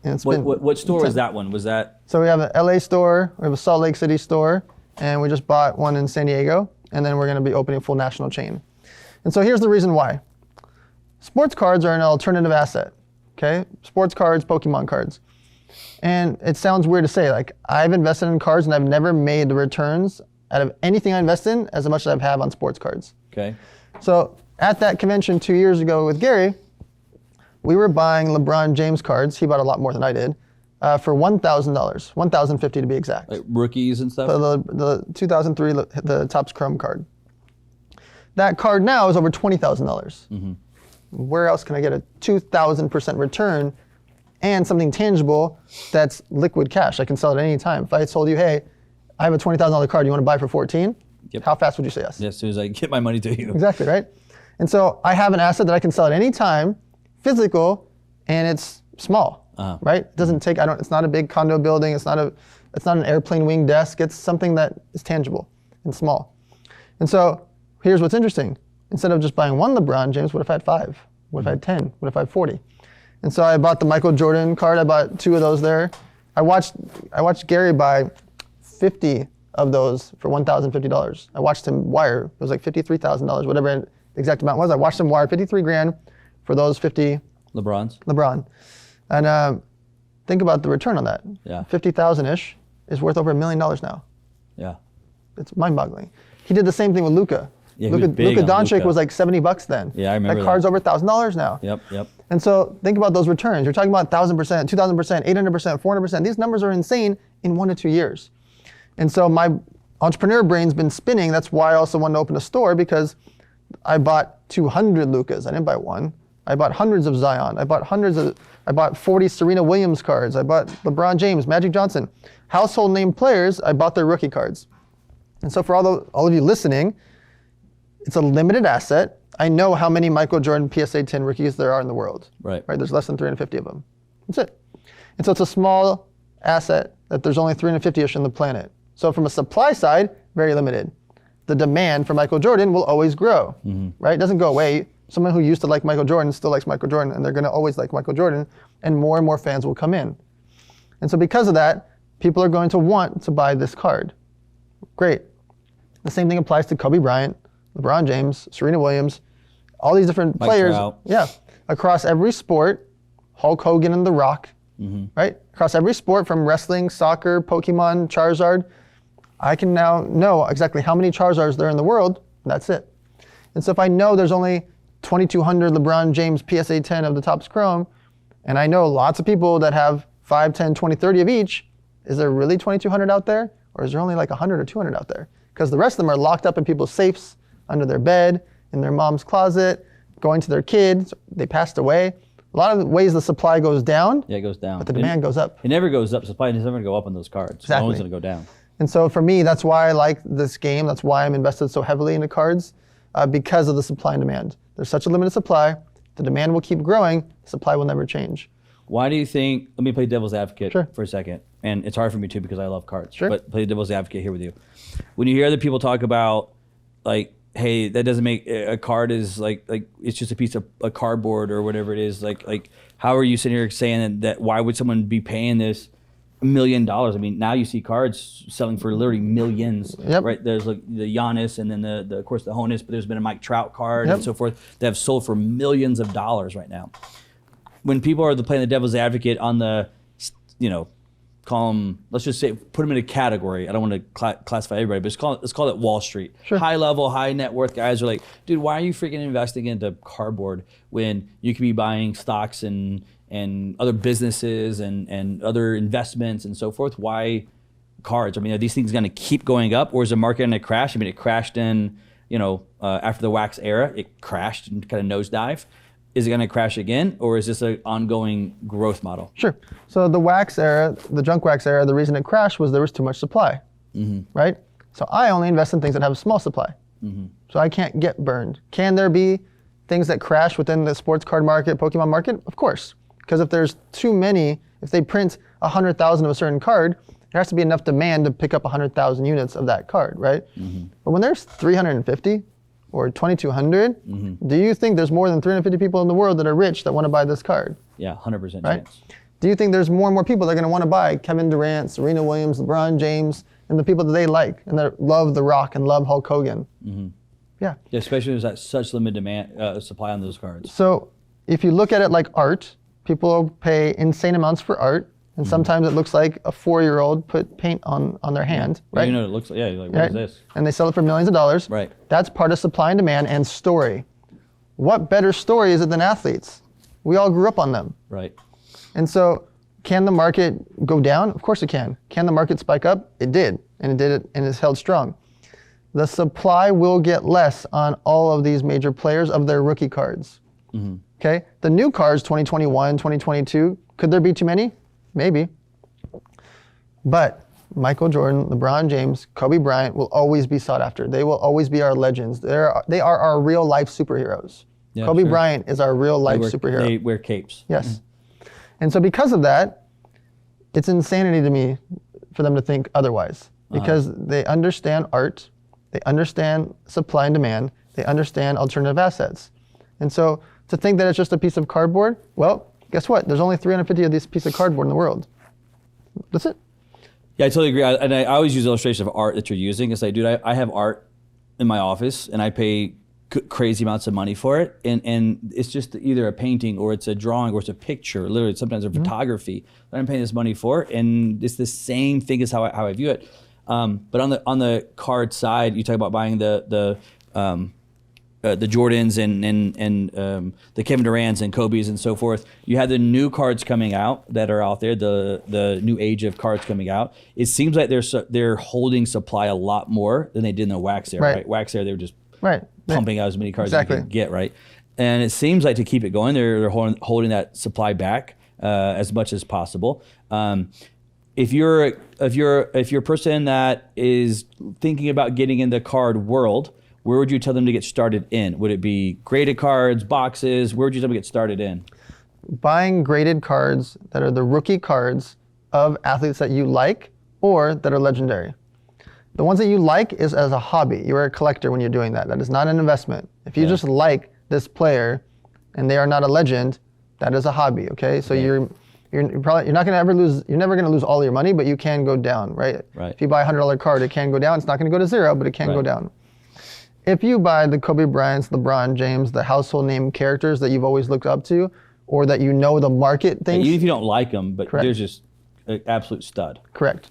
Speaker 2: And it's been
Speaker 1: What store was that one? Was that?
Speaker 2: So we have an LA store, we have a Salt Lake City store, and we just bought one in San Diego, and then we're going to be opening a full national chain. And so here's the reason why. Sports cards are an alternative asset, okay? Sports cards, Pokemon cards. And it sounds weird to say, like, I've invested in cards and I've never made the returns out of anything I invest in as much as I have on sports cards.
Speaker 1: Okay.
Speaker 2: So at that convention 2 years ago with Gary, we were buying LeBron James cards. He bought a lot more than I did, for $1,000, $1,050 to be exact.
Speaker 1: Like rookies and stuff?
Speaker 2: The 2003, the Topps Chrome card. That card now is over $20,000. Mm-hmm. Where else can I get a 2,000% return and something tangible that's liquid cash? I can sell it at any time. If I told you, hey, I have a $20,000 card, you want to buy for 14?
Speaker 1: Yep.
Speaker 2: How fast would you say yes?
Speaker 1: Yeah, as soon as I get my money to you.
Speaker 2: Exactly, right? And so I have an asset that I can sell at any time, physical, and it's small, right? It doesn't take, it's not a big condo building, it's not an airplane wing desk, it's something that is tangible and small. And so here's what's interesting. Instead of just buying one LeBron James, what if I had 5? What if I had 10? What if I had 40? And so I bought the Michael Jordan card, I bought 2 of those there. I watched Gary buy 50 of those for $1,050. I watched him wire, it was like $53,000, whatever the exact amount was. I watched him wire 53 grand for those 50 LeBron. And think about the return on that.
Speaker 1: Yeah.
Speaker 2: 50,000-ish is worth over $1 million now.
Speaker 1: Yeah.
Speaker 2: It's mind-boggling. He did the same thing with Luka.
Speaker 1: Yeah,
Speaker 2: Luka Doncic was like $70 then.
Speaker 1: Yeah, I remember
Speaker 2: that. Card's over $1,000 now.
Speaker 1: Yep.
Speaker 2: And so think about those returns. You're talking about 1,000%, 2,000%, 800%, 400%. These numbers are insane in 1 to 2 years. And so my entrepreneur brain's been spinning. That's why I also wanted to open a store, because I bought 200 Lukas. I didn't buy one. I bought hundreds of Zion. I bought 40 Serena Williams cards. I bought LeBron James, Magic Johnson. Household name players, I bought their rookie cards. And so for all of you listening, it's a limited asset. I know how many Michael Jordan PSA 10 rookies there are in the world.
Speaker 1: Right.
Speaker 2: There's less than 350 of them. That's it. And so it's a small asset that there's only 350-ish on the planet. So from a supply side, very limited. The demand for Michael Jordan will always grow, right? It doesn't go away. Someone who used to like Michael Jordan still likes Michael Jordan, and they're going to always like Michael Jordan, and more fans will come in. And so because of that, people are going to want to buy this card. Great. The same thing applies to Kobe Bryant, LeBron James, Serena Williams, all these different players.
Speaker 1: Trout.
Speaker 2: Yeah, across every sport, Hulk Hogan and The Rock, right? Across every sport, from wrestling, soccer, Pokemon, Charizard, I can now know exactly how many Charizards there are in the world, and that's it. And so if I know there's only 2,200 LeBron James PSA 10 of the Topps Chrome, and I know lots of people that have 5, 10, 20, 30 of each, is there really 2,200 out there? Or is there only like 100 or 200 out there? Because the rest of them are locked up in people's safes, under their bed, in their mom's closet, going to their kids, they passed away. A lot of the ways the supply goes down.
Speaker 1: Yeah, it goes down.
Speaker 2: But the demand goes up.
Speaker 1: It never goes up. Supply is never going to go up on those cards.
Speaker 2: Exactly.
Speaker 1: It's always going to go down.
Speaker 2: And so for me, that's why I like this game. That's why I'm invested so heavily into cards, because of the supply and demand. There's such a limited supply. The demand will keep growing. The supply will never change.
Speaker 1: Why do you think, let me play devil's advocate
Speaker 2: Sure.
Speaker 1: for a second. And it's hard for me too because I love cards.
Speaker 2: Sure.
Speaker 1: But play devil's advocate here with you. When you hear other people talk about, like, hey, that doesn't make a card is like it's just a piece of a cardboard or whatever it is. Like how are you sitting here saying that why would someone be paying this $1 million? I mean, now you see cards selling for literally millions.
Speaker 2: Yep.
Speaker 1: Right? There's like the Giannis and then the of course the Honus, but there's been a Mike Trout card
Speaker 2: Yep.
Speaker 1: and so forth that have sold for millions of dollars right now. When people are playing the devil's advocate on the, call them, let's just say, put them in a category. I don't want to classify everybody, but let's call it Wall Street.
Speaker 2: Sure.
Speaker 1: High level, high net worth guys are like, dude, why are you freaking investing into cardboard when you could be buying stocks and other businesses and other investments and so forth? Why cards? I mean, are these things going to keep going up, or is the market going to crash? I mean, it crashed in, after the wax era, it crashed and kind of nosedive. is it going to crash again, or is this an ongoing growth model?
Speaker 2: Sure. So the wax era, the junk wax era, the reason it crashed was there was too much supply, right? So I only invest in things that have a small supply. So I can't get burned. Can there be things that crash within the sports card market, Pokemon market? Of course. Because if there's too many, if they print 100,000 of a certain card, there has to be enough demand to pick up 100,000 units of that card, right? But when there's 350 or 2,200, do you think there's more than 350 people in the world that are rich that want to buy this card?
Speaker 1: Yeah, 100%
Speaker 2: Right?
Speaker 1: chance.
Speaker 2: Do you think there's more and more people that are going to want to buy Kevin Durant, Serena Williams, LeBron James, and the people that they like and that love The Rock and love Hulk Hogan? Yeah.
Speaker 1: Yeah, especially when there's such limited demand supply on those cards.
Speaker 2: So if you look at it like art, people pay insane amounts for art, and sometimes it looks like a 4-year-old put paint on their hand, right?
Speaker 1: You know what it looks like. Yeah, you're like, what is this?
Speaker 2: And they sell it for millions of dollars.
Speaker 1: Right.
Speaker 2: That's part of supply and demand and story. What better story is it than athletes? We all grew up on them.
Speaker 1: Right.
Speaker 2: And so can the market go down? Of course it can. Can the market spike up? It did, and it did it, and it's held strong. The supply will get less on all of these major players of their rookie cards. Okay? The new cards, 2021, 2022, could there be too many? Maybe. But Michael Jordan, LeBron James, Kobe Bryant will always be sought after. They will always be our legends. They are our real life superheroes.
Speaker 1: Yeah,
Speaker 2: Kobe
Speaker 1: sure.
Speaker 2: Bryant is our real life superhero.
Speaker 1: They wear capes.
Speaker 2: Yes. And so because of that, it's insanity to me for them to think otherwise. Because they understand art, they understand supply and demand, they understand alternative assets. And so to think that it's just a piece of cardboard, well, guess what? There's only 350 of this piece of cardboard in the world. That's it.
Speaker 1: Yeah, I totally agree. And I always use illustration of art that you're using. It's like, dude, I have art in my office, and I pay crazy amounts of money for it, and it's just either a painting or it's a drawing or it's a picture, literally sometimes a photography that I'm paying this money for, and it's the same thing as how I view it. But on the card side, you talk about buying the Jordans and the Kevin Durants and Kobe's and so forth. You have the new cards coming out that are out there, the new age of cards coming out. It seems like they're holding supply a lot more than they did in the wax era. Right? Wax era, they were just pumping out as many cards as you could get, right? And it seems like to keep it going, they're holding that supply back as much as possible. If you're a person that is thinking about getting in the card world, where would you tell them to get started in? Would it be graded cards, boxes? Where would you tell them to get started in?
Speaker 2: Buying graded cards that are the rookie cards of athletes that you like or that are legendary. The ones that you like is as a hobby. You're a collector when you're doing that. That is not an investment. If you just like this player and they are not a legend, that is a hobby, okay? So you're not gonna ever lose, you're never gonna lose all your money, but you can go down, right? If you buy a $100 card, it can go down. It's not gonna go to zero, but it can go down. If you buy the Kobe Bryants, LeBron James, the household name characters that you've always looked up to, or that you know the market thinks.
Speaker 1: Even if you don't like them, but they're just an absolute stud.
Speaker 2: Correct.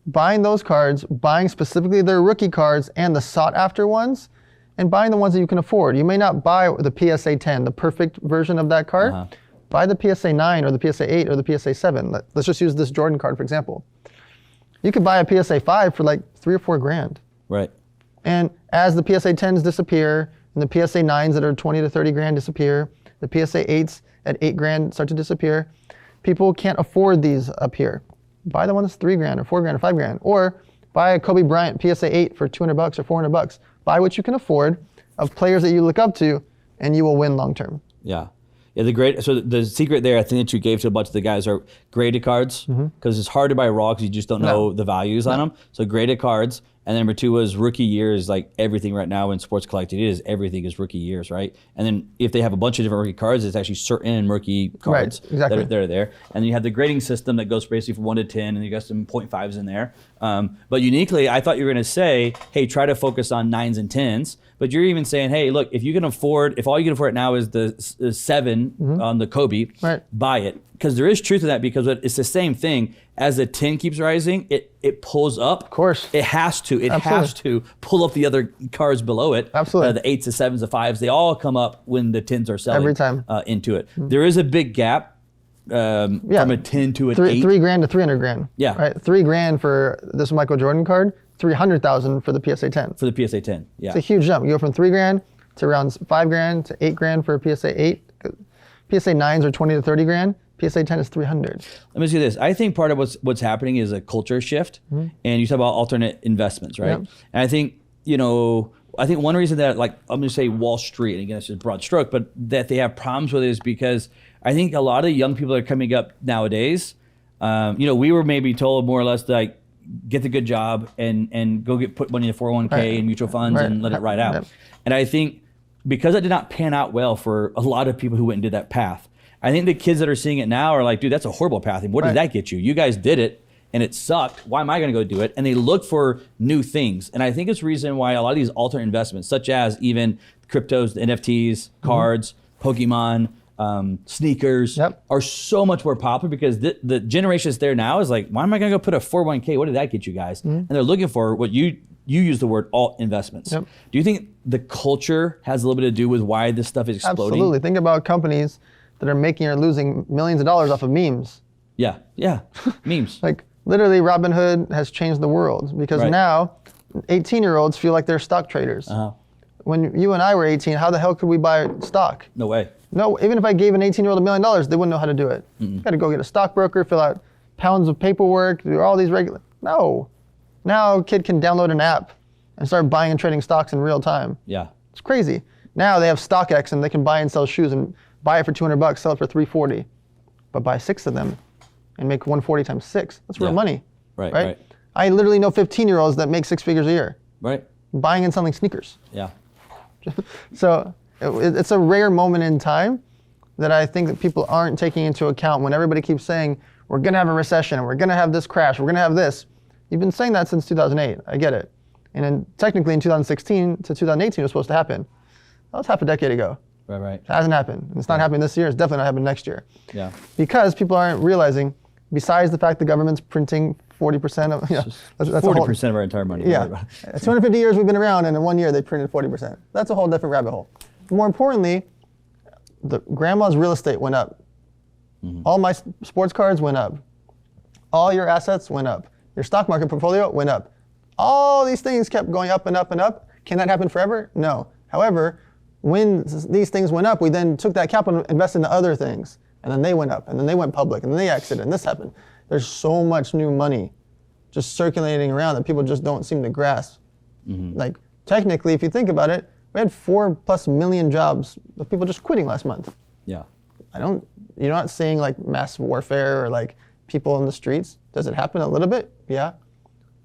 Speaker 2: Buying those cards, buying specifically their rookie cards and the sought after ones, and buying the ones that you can afford. You may not buy the PSA 10, the perfect version of that card. Buy the PSA 9 or the PSA 8 or the PSA 7. Let's just use this Jordan card, for example. You could buy a PSA 5 for like $3 or $4 grand.
Speaker 1: Right.
Speaker 2: And as the PSA 10s disappear, and the PSA 9s that are 20 to 30 grand disappear, the PSA 8s at 8 grand start to disappear, people can't afford these up here. Buy the one that's 3 grand or 4 grand or 5 grand. Or buy a Kobe Bryant PSA 8 for $200 or $400. Buy what you can afford of players that you look up to, and you will win long term.
Speaker 1: Yeah. Yeah, so the secret there, I think that you gave to a bunch of the guys are graded cards, because it's hard to buy raw because you just don't know the values on them. So graded cards. And then number 2 was rookie years, like everything right now in sports collecting everything is rookie years, right? And then if they have a bunch of different rookie cards, it's actually certain rookie cards that are there. And then you have the grading system that goes basically from 1 to 10, and you got some 0.5s in there. But uniquely, I thought you were going to say, hey, try to focus on 9s and 10s. But you're even saying, hey, look, if all you can afford right now is the 7 on the Kobe, buy it. Because there is truth to that, because it's the same thing. As the 10 keeps rising, it pulls up. Of
Speaker 2: course.
Speaker 1: It has to. It has to pull up the other cards below it.
Speaker 2: Absolutely.
Speaker 1: The 8s, the 7s, the 5s, they all come up when the 10s are selling.
Speaker 2: Every time.
Speaker 1: Into it. There is a big gap from a 10 to an 8.
Speaker 2: 3 grand to 300 grand.
Speaker 1: Yeah.
Speaker 2: Right? 3 grand for this Michael Jordan card, 300,000 for the PSA 10.
Speaker 1: For the PSA 10, yeah.
Speaker 2: It's a huge jump. You go from 3 grand to around 5 grand to 8 grand for a PSA 8. PSA 9s are 20 to 30 grand. PSA 10 is 300.
Speaker 1: Let me see this. I think part of what's happening is a culture shift, and you talk about alternate investments, right?
Speaker 2: Yep.
Speaker 1: And I think, I think one reason that, like, I'm going to say Wall Street, and again, it's just a broad stroke, but that they have problems with it is because I think a lot of young people that are coming up nowadays, we were maybe told more or less to, like, get the good job and go put money in a 401k and mutual funds and let it ride out.
Speaker 2: Yep.
Speaker 1: And I think because it did not pan out well for a lot of people who went and did that path, I think the kids that are seeing it now are like, dude, that's a horrible path. And what did that get you? You guys did it and it sucked. Why am I going to go do it? And they look for new things. And I think it's the reason why a lot of these alternate investments, such as even cryptos, the NFTs, cards, Pokemon, sneakers, are so much more popular because the generation that's there now is like, why am I going to go put a 401k? What did that get you guys? And they're looking for what you use the word alt investments. Do you think the culture has a little bit to do with why this stuff is exploding?
Speaker 2: Absolutely. Think about companies that are making or losing millions of dollars off of memes.
Speaker 1: Yeah, memes.
Speaker 2: Like literally Robinhood has changed the world because now 18-year-olds feel like they're stock traders. When you and I were 18, how the hell could we buy stock?
Speaker 1: No way.
Speaker 2: No, even if I gave an 18-year-old $1 million, they wouldn't know how to do it. You got to go get a stockbroker, fill out pounds of paperwork, do all these regular. No. Now a kid can download an app and start buying and trading stocks in real time.
Speaker 1: Yeah.
Speaker 2: It's crazy. Now they have StockX and they can buy and sell shoes and buy it for $200, sell it for $340, but buy 6 of them and make 140 times 6. That's real money. Right. I literally know 15-year-olds that make 6 figures a year.
Speaker 1: Right.
Speaker 2: Buying and selling sneakers.
Speaker 1: Yeah.
Speaker 2: So it's a rare moment in time that I think that people aren't taking into account when everybody keeps saying, we're going to have a recession, we're going to have this crash, we're going to have this. You've been saying that since 2008. I get it. And then technically in 2016 to 2018 it was supposed to happen. That was half a decade ago.
Speaker 1: Right.
Speaker 2: It hasn't happened. And it's not happening this year. It's definitely not happening next year.
Speaker 1: Yeah.
Speaker 2: Because people aren't realizing, besides the fact the government's printing 40% of, that's
Speaker 1: 40% of our entire money.
Speaker 2: Yeah. 250 years we've been around, and in 1 year they printed 40%. That's a whole different rabbit hole. More importantly, the grandma's real estate went up. All my sports cards went up. All your assets went up. Your stock market portfolio went up. All these things kept going up and up and up. Can that happen forever? No. However, when these things went up, we then took that capital and invested in other things. And then they went up, and then they went public, and then they exited, and this happened. There's so much new money just circulating around that people just don't seem to grasp. Like, technically, if you think about it, we had 4+ million jobs of people just quitting last month.
Speaker 1: Yeah.
Speaker 2: You're not seeing like mass warfare or like people in the streets. Does it happen a little bit? Yeah.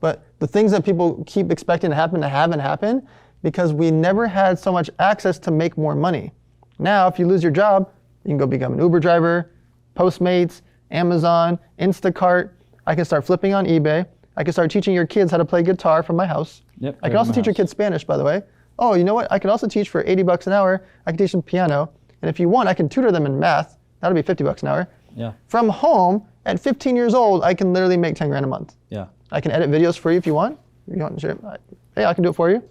Speaker 2: But the things that people keep expecting to happen haven't happened because we never had so much access to make more money. Now, if you lose your job, you can go become an Uber driver, Postmates, Amazon, Instacart. I can start flipping on eBay. I can start teaching your kids how to play guitar from my house.
Speaker 1: Yep,
Speaker 2: I can also teach your kids Spanish, by the way. Oh, you know what? I can also teach for $80 an hour. I can teach them piano. And if you want, I can tutor them in math. That'll be $50 an hour.
Speaker 1: Yeah.
Speaker 2: From home, at 15 years old, I can literally make 10 grand a month.
Speaker 1: Yeah.
Speaker 2: I can edit videos for you if you want. If you want to share, hey, I can do it for you.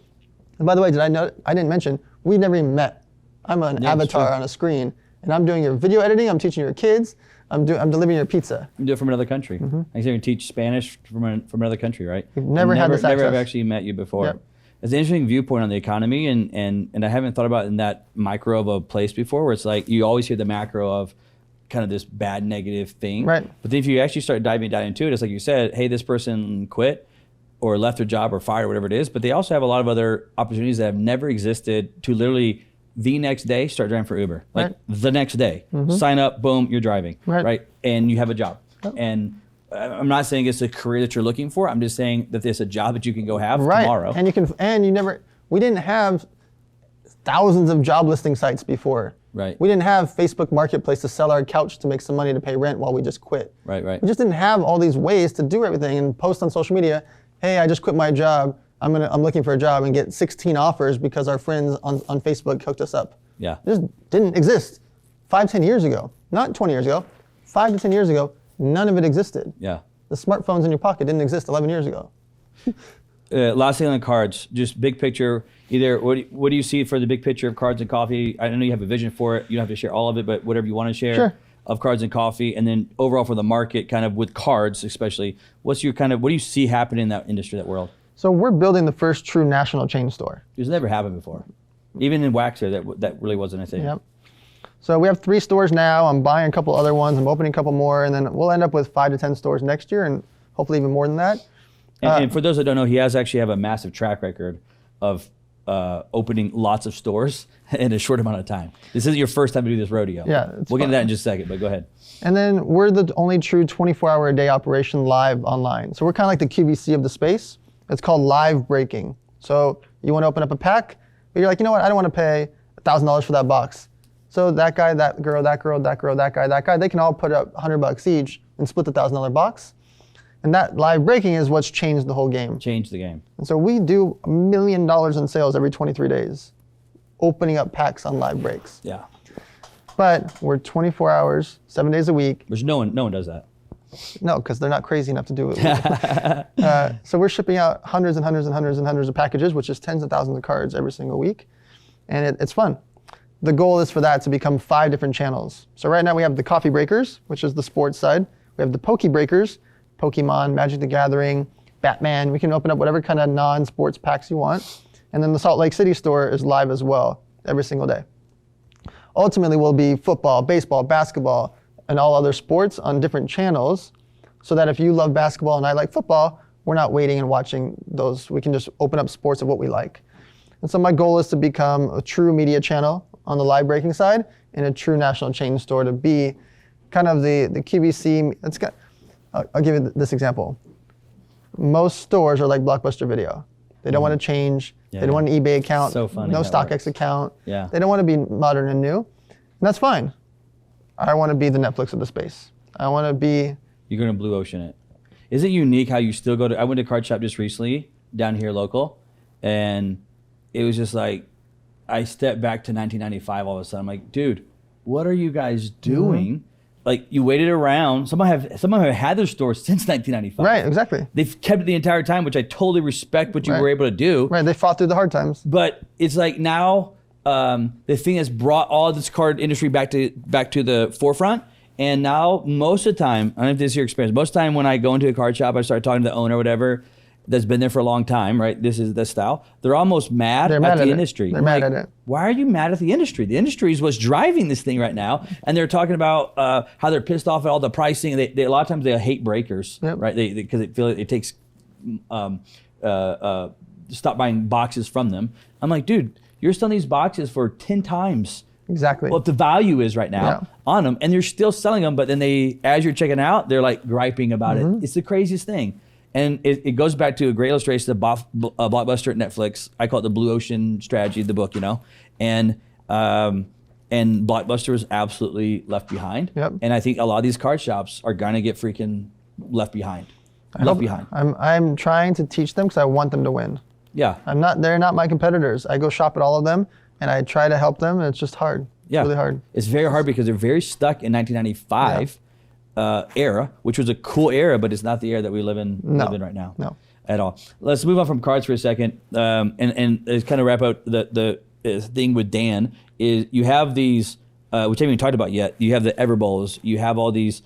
Speaker 2: And by the way, I didn't mention, we never even met. I'm an avatar on a screen, and I'm doing your video editing. I'm teaching your kids. I'm delivering your pizza.
Speaker 1: You do it from another country. I can teach Spanish from another country, right?
Speaker 2: We've never had this access.
Speaker 1: Never have actually met you before.
Speaker 2: Yep.
Speaker 1: It's an interesting viewpoint on the economy, and I haven't thought about it in that micro of a place before, where it's like you always hear the macro of kind of this bad negative thing.
Speaker 2: Right.
Speaker 1: But then if you actually start diving down into it, it's like you said, hey, this person quit or left their job or fired or whatever it is, but they also have a lot of other opportunities that have never existed to literally the next day start driving for Uber. Like the next day, sign up, boom, you're driving, right? And you have a job. Yep. And I'm not saying it's a career that you're looking for. I'm just saying that it's a job that you can go have tomorrow.
Speaker 2: And we didn't have thousands of job listing sites before.
Speaker 1: Right.
Speaker 2: We didn't have Facebook Marketplace to sell our couch to make some money to pay rent while we just quit.
Speaker 1: Right.
Speaker 2: We just didn't have all these ways to do everything and post on social media, hey, I just quit my job. I'm looking for a job and get 16 offers because our friends on Facebook hooked us up.
Speaker 1: Yeah.
Speaker 2: It just didn't exist 5-10 years ago. Not 20 years ago. 5 to 10 years ago, none of it existed.
Speaker 1: Yeah.
Speaker 2: The smartphones in your pocket didn't exist 11 years ago.
Speaker 1: Last thing on cards, just big picture. Either what do you see for the big picture of cards and coffee? I know you have a vision for it. You don't have to share all of it, but whatever you want to share of cards and coffee, and then overall for the market, kind of with cards especially. What do you see happening in that industry, that world?
Speaker 2: So we're building the first true national chain store.
Speaker 1: It's never happened before, even in Waxer. That really wasn't a thing.
Speaker 2: Yep. So we have 3 stores now. I'm buying a couple other ones. I'm opening a couple more, and then we'll end up with 5 to 10 stores next year, and hopefully even more than that.
Speaker 1: And for those that don't know, he actually have a massive track record of opening lots of stores in a short amount of time. This isn't your first time to do this rodeo.
Speaker 2: Yeah,
Speaker 1: we'll get into that in just a second, but go ahead.
Speaker 2: And then we're the only true 24-hour-a-day operation live online. So we're kind of like the QVC of the space. It's called live breaking. So you want to open up a pack, but you're like, you know what? I don't want to pay $1,000 for that box. So that guy, that girl, that girl, that girl, that guy, they can all put up $100 each and split the $1,000 box. And that live breaking is what's changed the whole game.
Speaker 1: Changed the game.
Speaker 2: And so we do $1 million in sales every 23 days, opening up packs on live breaks.
Speaker 1: Yeah.
Speaker 2: But we're 24 hours, 7 days a week.
Speaker 1: Which no one does that.
Speaker 2: No, because they're not crazy enough to do it. So we're shipping out hundreds and hundreds and hundreds and hundreds of packages, which is tens of thousands of cards every single week. And it's fun. The goal is for that to become 5 different channels. So right now we have the Coffee Breakers, which is the sports side. We have the Poke Breakers, Pokemon, Magic the Gathering, Batman. We can open up whatever kind of non-sports packs you want. And then the Salt Lake City store is live as well every single day. Ultimately, will be football, baseball, basketball, and all other sports on different channels, so that if you love basketball and I like football, we're not waiting and watching those. We can just open up sports of what we like. And so my goal is to become a true media channel on the live breaking side and a true national chain store to be kind of the QVC. I'll give you this example. Most stores are like Blockbuster Video. They don't want to change.
Speaker 1: Yeah,
Speaker 2: they don't want an eBay account.
Speaker 1: So funny.
Speaker 2: No StockX account.
Speaker 1: Yeah.
Speaker 2: They don't want to be modern and new. And that's fine. I want to be the Netflix of the space. I want to be...
Speaker 1: You're going to blue ocean it. Is it unique how you still go to... I went to a card shop just recently, down here local, and it was just like, I stepped back to 1995 all of a sudden. I'm like, dude, what are you guys doing? Mm-hmm. Like, you waited around. Some have had their store since 1995.
Speaker 2: Right, exactly.
Speaker 1: They've kept it the entire time, which I totally respect what you were able to do.
Speaker 2: Right, they fought through the hard times.
Speaker 1: But it's like now the thing has brought all this card industry back to the forefront. And now most of the time, I don't know if this is your experience, most of the time when I go into a card shop, I start talking to the owner or whatever that's been there for a long time, right? This is the style. They're almost mad at the industry.
Speaker 2: They're mad at it.
Speaker 1: Why are you mad at the industry? The industry is what's driving this thing right now. And they're talking about how they're pissed off at all the pricing. They a lot of times they hate breakers, right? Because they feel it takes stop buying boxes from them. I'm like, dude, you're selling these boxes for 10 times
Speaker 2: exactly
Speaker 1: what the value is right now on them, and you're still selling them. But then as you're checking out, they're like griping about it. It's the craziest thing. And it goes back to a great illustration of Blockbuster at Netflix. I call it the blue ocean strategy, the book, and Blockbuster was absolutely left behind.
Speaker 2: Yep.
Speaker 1: And I think a lot of these card shops are gonna get freaking left behind.
Speaker 2: I'm trying to teach them because I want them to win.
Speaker 1: Yeah.
Speaker 2: They're not my competitors. I go shop at all of them and I try to help them, and it's just hard.
Speaker 1: Yeah.
Speaker 2: It's really hard.
Speaker 1: It's very hard because they're very stuck in 1995. Era, which was a cool era, but it's not the era that we live in right now.
Speaker 2: No.
Speaker 1: At all. Let's move on from cards for a second, and let's kind of wrap out the thing with Dan. Is you have these, which I haven't even talked about yet. You have the Everbowls. You have all these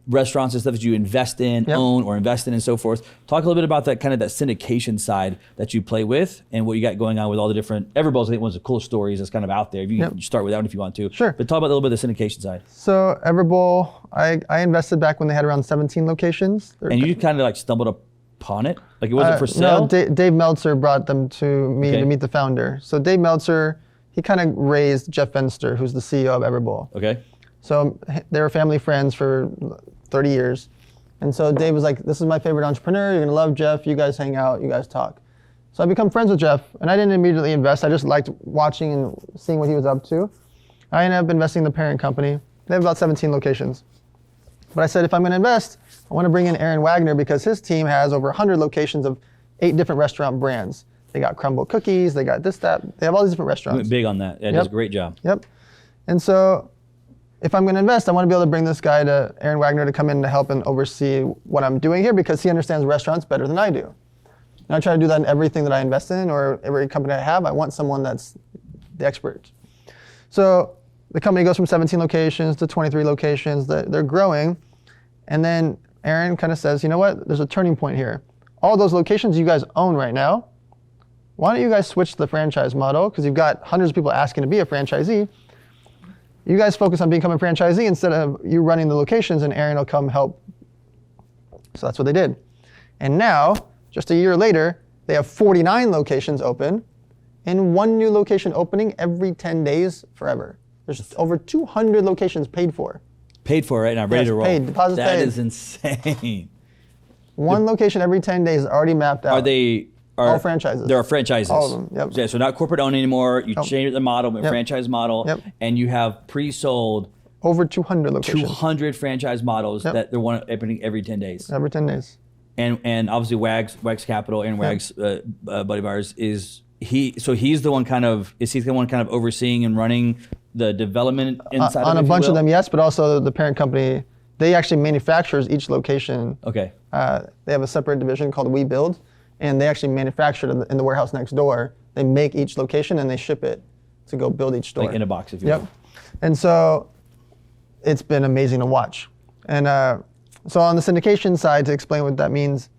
Speaker 1: restaurants and stuff that you invest in, own, or invest in, and so forth. Talk a little bit about that kind of that syndication side that you play with, and what you got going on with all the different Everbowls. I think one of the coolest stories that's kind of out there. If you can start with that one if you want to.
Speaker 2: Sure.
Speaker 1: But talk about a little bit of the syndication side.
Speaker 2: So Everbowl, I invested back when they had around 17 locations.
Speaker 1: And you kind of like stumbled upon it? Like it wasn't for sale?
Speaker 2: No, Dave Meltzer brought them to me to meet the founder. So Dave Meltzer, he kind of raised Jeff Fenster, who's the CEO of Everbowl.
Speaker 1: Okay.
Speaker 2: So they were family friends for 30 years. And so Dave was like, this is my favorite entrepreneur. You're going to love Jeff. You guys hang out. You guys talk. So I become friends with Jeff. And I didn't immediately invest. I just liked watching and seeing what he was up to. I ended up investing in the parent company. They have about 17 locations. But I said, if I'm going to invest, I want to bring in Aaron Wagner because his team has over 100 locations of 8 different restaurant brands. They got Crumble Cookies. They got this, that. They have all these different restaurants.
Speaker 1: Went big on that. That does a great job.
Speaker 2: Yep. And so if I'm going to invest, I want to be able to bring this guy to Aaron Wagner to come in to help and oversee what I'm doing here because he understands restaurants better than I do. And I try to do that in everything that I invest in or every company I have. I want someone that's the expert. So the company goes from 17 locations to 23 locations. They're growing. And then Aaron kind of says, you know what? There's a turning point here. All those locations you guys own right now, why don't you guys switch to the franchise model? Because you've got hundreds of people asking to be a franchisee. You guys focus on becoming a franchisee instead of you running the locations, and Aaron will come help. So that's what they did. And now, just a year later, they have 49 locations open and 1 new location opening every 10 days forever. There's over 200 locations paid for.
Speaker 1: Paid for, right now, ready to roll.
Speaker 2: Paid, deposits paid.
Speaker 1: That is insane.
Speaker 2: 1 location every 10 days is already mapped out. All franchises.
Speaker 1: There are franchises.
Speaker 2: All of them, yep.
Speaker 1: Yeah, so not corporate owned anymore. You change the model, franchise model, and you have pre-sold
Speaker 2: over 200 locations.
Speaker 1: 200 franchise models that they're opening every 10 days.
Speaker 2: Every 10 days.
Speaker 1: And obviously Wags Capital and Wags buddy of ours is he's the one kind of overseeing and running the development inside
Speaker 2: on a bunch of them, yes, but also the parent company, they actually manufactures each location.
Speaker 1: Okay.
Speaker 2: They have a separate division called We Build, and they actually manufacture it in the warehouse next door. They make each location and they ship it to go build each store.
Speaker 1: Like in a box, if you will.
Speaker 2: And so it's been amazing to watch. And so on the syndication side, to explain what that means,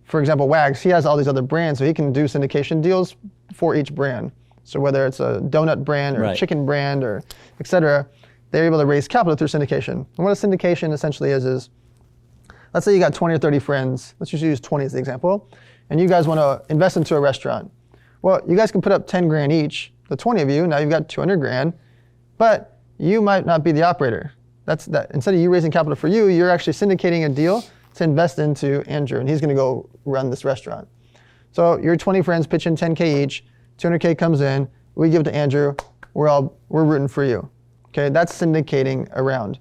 Speaker 2: for example, Wags, he has all these other brands, so he can do syndication deals for each brand. So whether it's a donut brand or a chicken brand or et cetera, they're able to raise capital through syndication. And what a syndication essentially is let's say you got 20 or 30 friends, let's just use 20 as the example, and you guys want to invest into a restaurant. Well, you guys can put up 10 grand each, the 20 of you, now you've got 200 grand, but you might not be the operator. That's that. Instead of you raising capital for you, you're actually syndicating a deal to invest into Andrew, and he's going to go run this restaurant. So your 20 friends pitch in 10K each, 200K comes in, we give it to Andrew, we're rooting for you. Okay, that's syndicating around.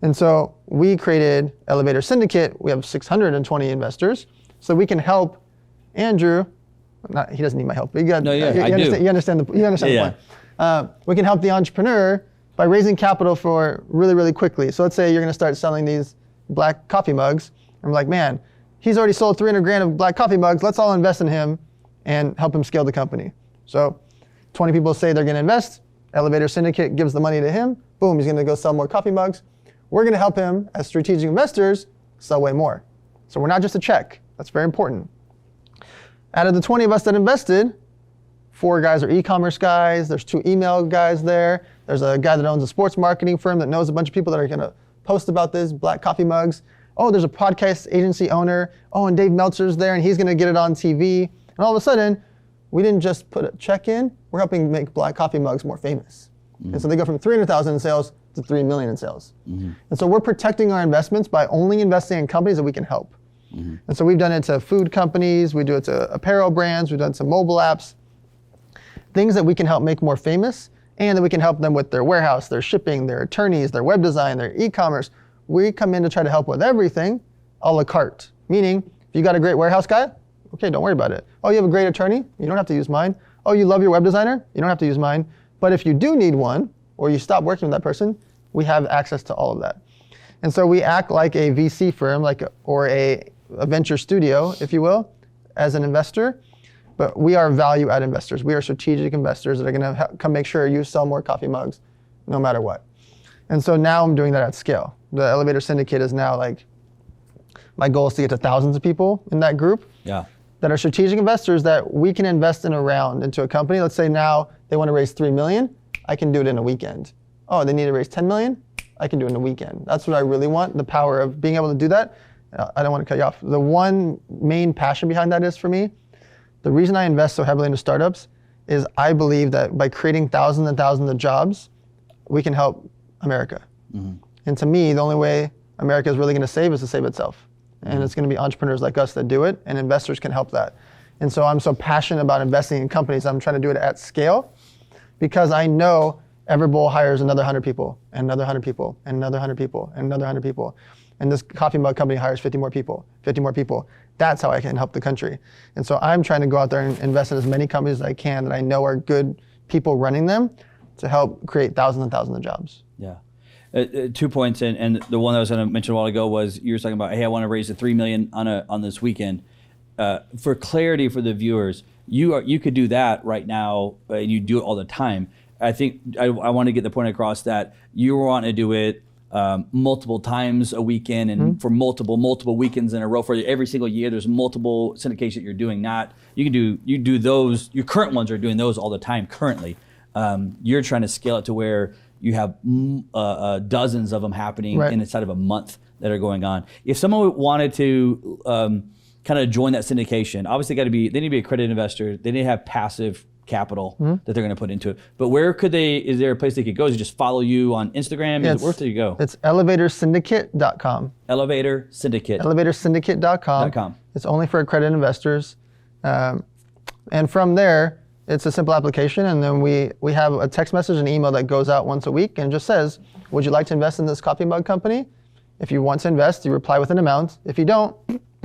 Speaker 2: And so we created Elevator Syndicate. We have 620 investors, so we can help Andrew. He doesn't need my help. But you understand the point. We can help the entrepreneur by raising capital for really, really quickly. So let's say you're going to start selling these black coffee mugs. I'm like, man, he's already sold 300 grand of black coffee mugs. Let's all invest in him and help him scale the company. So 20 people say they're going to invest. Elevator Syndicate gives the money to him. Boom, he's going to go sell more coffee mugs. We're going to help him as strategic investors sell way more. So we're not just a check. That's very important. Out of the 20 of us that invested, 4 guys are e-commerce guys. There's 2 email guys there. There's a guy that owns a sports marketing firm that knows a bunch of people that are going to post about this, black coffee mugs. Oh, there's a podcast agency owner. Oh, and Dave Meltzer's there, and he's going to get it on TV. And all of a sudden, we didn't just put a check in. We're helping make black coffee mugs more famous. Mm-hmm. And so they go from 300,000 in sales to 3 million in sales. Mm-hmm. And so we're protecting our investments by only investing in companies that we can help. Mm-hmm. And so we've done it to food companies, we do it to apparel brands, we've done it to mobile apps, things that we can help make more famous, and that we can help them with their warehouse, their shipping, their attorneys, their web design, their e-commerce. We come in to try to help with everything a la carte, meaning if you got a great warehouse guy, okay, don't worry about it. Oh, you have a great attorney? You don't have to use mine. Oh, you love your web designer? You don't have to use mine. But if you do need one, or you stop working with that person, we have access to all of that. And so we act like a VC firm, or a venture studio, if you will, as an investor. But we are value-add investors. We are strategic investors that are going to come make sure you sell more coffee mugs, no matter what. And so now I'm doing that at scale. The Elevator Syndicate is now my goal is to get to thousands of people in that group that are strategic investors that we can invest in into a company. Let's say now they want to raise 3 million. I can do it in a weekend. Oh, they need to raise 10 million? I can do it in a weekend. That's what I really want, the power of being able to do that. I don't want to cut you off. The one main passion behind that is for me, the reason I invest so heavily into startups is I believe that by creating thousands and thousands of jobs, we can help America. Mm-hmm. And to me, the only way America is really going to save is to save itself. And it's going to be entrepreneurs like us that do it, and investors can help that. And so I'm so passionate about investing in companies. I'm trying to do it at scale because I know Everbowl hires another 100 people, and another 100 people, and another 100 people, and another 100 people. And this coffee mug company hires 50 more people, 50 more people. That's how I can help the country. And so I'm trying to go out there and invest in as many companies as I can that I know are good people running them to help create thousands and thousands of jobs.
Speaker 1: Yeah. 2 points, and the one that I was going to mention a while ago was you were talking about, hey, I want to raise the 3 million on this weekend. For clarity for the viewers, you could do that right now, and you do it all the time. I think I want to get the point across that you want to do it multiple times a weekend and for multiple weekends in a row for every single year. There's multiple syndications that you're doing. You do those. Your current ones are doing those all the time currently. You're trying to scale it to where you have dozens of them happening inside of a month that are going on. If someone wanted to kind of join that syndication, obviously they need to be accredited investor. They need to have passive capital that they're going to put into it. But where could is there a place they could go? Is it just follow you on Instagram? Where do you go?
Speaker 2: It's elevatorsyndicate.com.
Speaker 1: Elevatorsyndicate.
Speaker 2: Elevatorsyndicate.com. It's only for accredited investors. And from there, it's a simple application, and then we have a text message and email that goes out once a week and just says, would you like to invest in this coffee mug company? If you want to invest, you reply with an amount. If you don't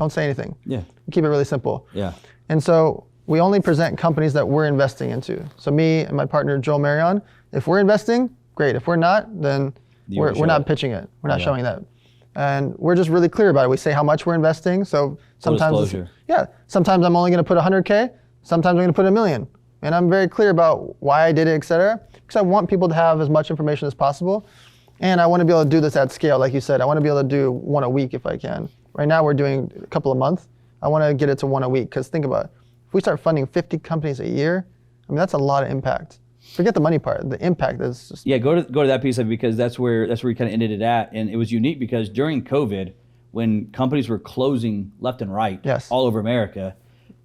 Speaker 2: say anything. Yeah. We keep it really simple.
Speaker 1: Yeah.
Speaker 2: And so we only present companies that we're investing into. So me and my partner, Joel Marion, if we're investing, great. If we're not, then we're not pitching it. We're not showing that. And we're just really clear about it. We say how much we're investing. So sometimes, sometimes I'm only going to put 100K. Sometimes I'm going to put $1 million. And I'm very clear about why I did it, et cetera, because I want people to have as much information as possible. And I want to be able to do this at scale. Like you said, I want to be able to do one a week if I can. Right now we're doing a couple a month. I want to get it to one a week, because think about it. If we start funding 50 companies a year, I mean, that's a lot of impact. Forget the money part. The impact is just...
Speaker 1: Yeah, go to that piece of it, because that's where we kind of ended it at. And it was unique because during COVID, when companies were closing left and right all over America,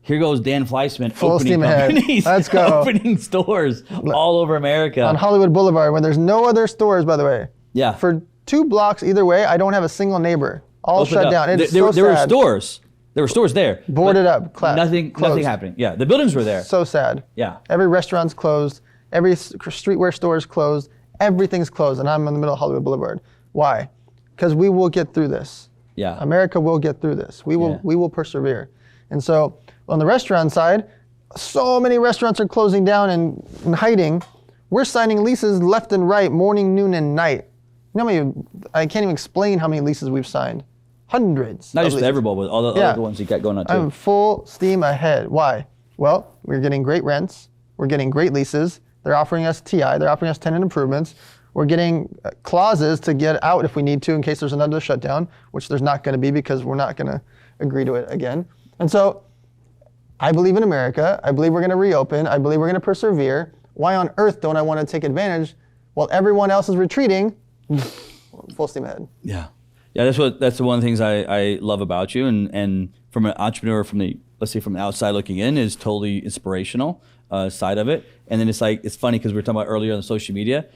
Speaker 1: here goes Dan Fleyshman opening companies,
Speaker 2: Let's go.
Speaker 1: opening stores all over America.
Speaker 2: On Hollywood Boulevard, when there's no other stores, by the way.
Speaker 1: Yeah.
Speaker 2: For 2 blocks either way, I don't have a single neighbor. All shut down. It's
Speaker 1: there
Speaker 2: sad.
Speaker 1: Were stores. There were stores there.
Speaker 2: Boarded up,
Speaker 1: nothing happening. Yeah, the buildings were there.
Speaker 2: So sad.
Speaker 1: Yeah.
Speaker 2: Every restaurant's closed. Every streetwear store is closed. Everything's closed, and I'm in the middle of Hollywood Boulevard. Why? Because we will get through this.
Speaker 1: Yeah.
Speaker 2: America will get through this. We will persevere. And so on the restaurant side, so many restaurants are closing down and hiding. We're signing leases left and right, morning, noon, and night. You know, I can't even explain how many leases we've signed. Hundreds.
Speaker 1: Not just with Everball, but all the other ones you got going on too.
Speaker 2: I'm full steam ahead. Why? Well, we're getting great rents. We're getting great leases. They're offering us TI. They're offering us tenant improvements. We're getting clauses to get out if we need to in case there's another shutdown, which there's not going to be because we're not going to agree to it again. And so I believe in America. I believe we're going to reopen. I believe we're going to persevere. Why on earth don't I want to take advantage while everyone else is retreating? Full steam ahead.
Speaker 1: Yeah. Yeah, that's the one of the things I love about you, and from an entrepreneur from the outside looking in is totally inspirational side of it. And then it's funny because we were talking about earlier on social media.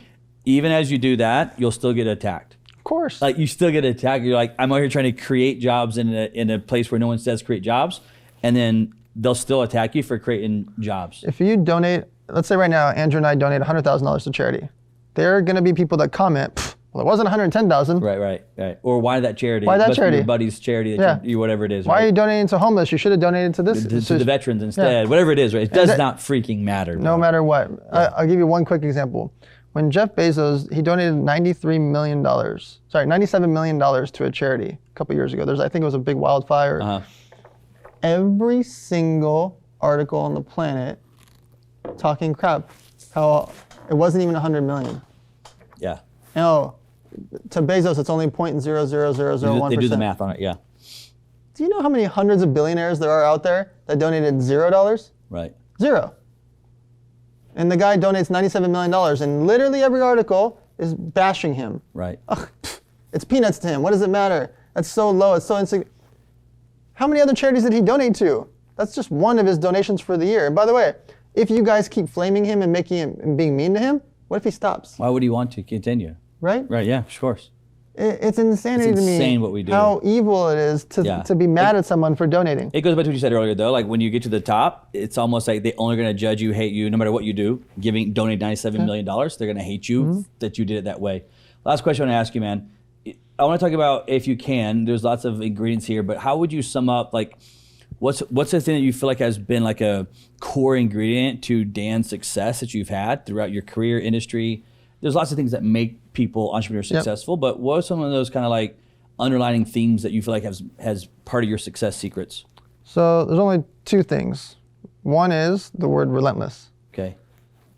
Speaker 1: Even as you do that, you'll still get attacked.
Speaker 2: Of course.
Speaker 1: Like you still get attacked. You're like, I'm out here trying to create jobs in a place where no one says create jobs, and then they'll still attack you for creating jobs.
Speaker 2: If you donate, let's say right now, Andrew and I donate $100,000 to charity. There are going to be people that comment, well, it wasn't $110,000.
Speaker 1: Right. Or why that charity?
Speaker 2: Why that charity?
Speaker 1: Your buddy's charity, that you whatever it is.
Speaker 2: Why are you donating to homeless? You should have donated to this.
Speaker 1: To the veterans instead. Whatever it is, right? It does not freaking matter.
Speaker 2: No matter what. Yeah. I'll give you one quick example. When Jeff Bezos, he donated $97 million to a charity a couple years ago. I think it was a big wildfire.
Speaker 1: Uh-huh.
Speaker 2: Every single article on the planet talking crap, how it wasn't even 100 million.
Speaker 1: Yeah.
Speaker 2: No, to Bezos, it's only 0.00001%.
Speaker 1: They do the math on it, yeah.
Speaker 2: Do you know how many hundreds of billionaires there are out there that donated $0?
Speaker 1: Right.
Speaker 2: 0. And the guy donates $97 million, and literally every article is bashing him.
Speaker 1: Right.
Speaker 2: Ugh, it's peanuts to him. What does it matter? That's so low. It's so insignificant. How many other charities did he donate to? That's just one of his donations for the year. And by the way, if you guys keep flaming him and making him and being mean to him, what if he stops?
Speaker 1: Why would he want to continue?
Speaker 2: Right?
Speaker 1: Right, yeah, of course.
Speaker 2: It's insanity to me.
Speaker 1: It's insane what we do.
Speaker 2: How evil it is to be mad at someone for donating.
Speaker 1: It goes back to what you said earlier, though. Like when you get to the top, it's almost like they're only going to judge you, hate you, no matter what you do. Donate $97 million, they're going to hate you that you did it that way. Last question I want to ask you, man. I want to talk about, if you can, there's lots of ingredients here, but how would you sum up, like, what's the thing that you feel like has been like a core ingredient to Dan's success that you've had throughout your career, industry? There's lots of things that make entrepreneurs successful, but what are some of those kind of like underlining themes that you feel like has part of your success secrets?
Speaker 2: So there's only 2 things. One is the word relentless.
Speaker 1: Okay.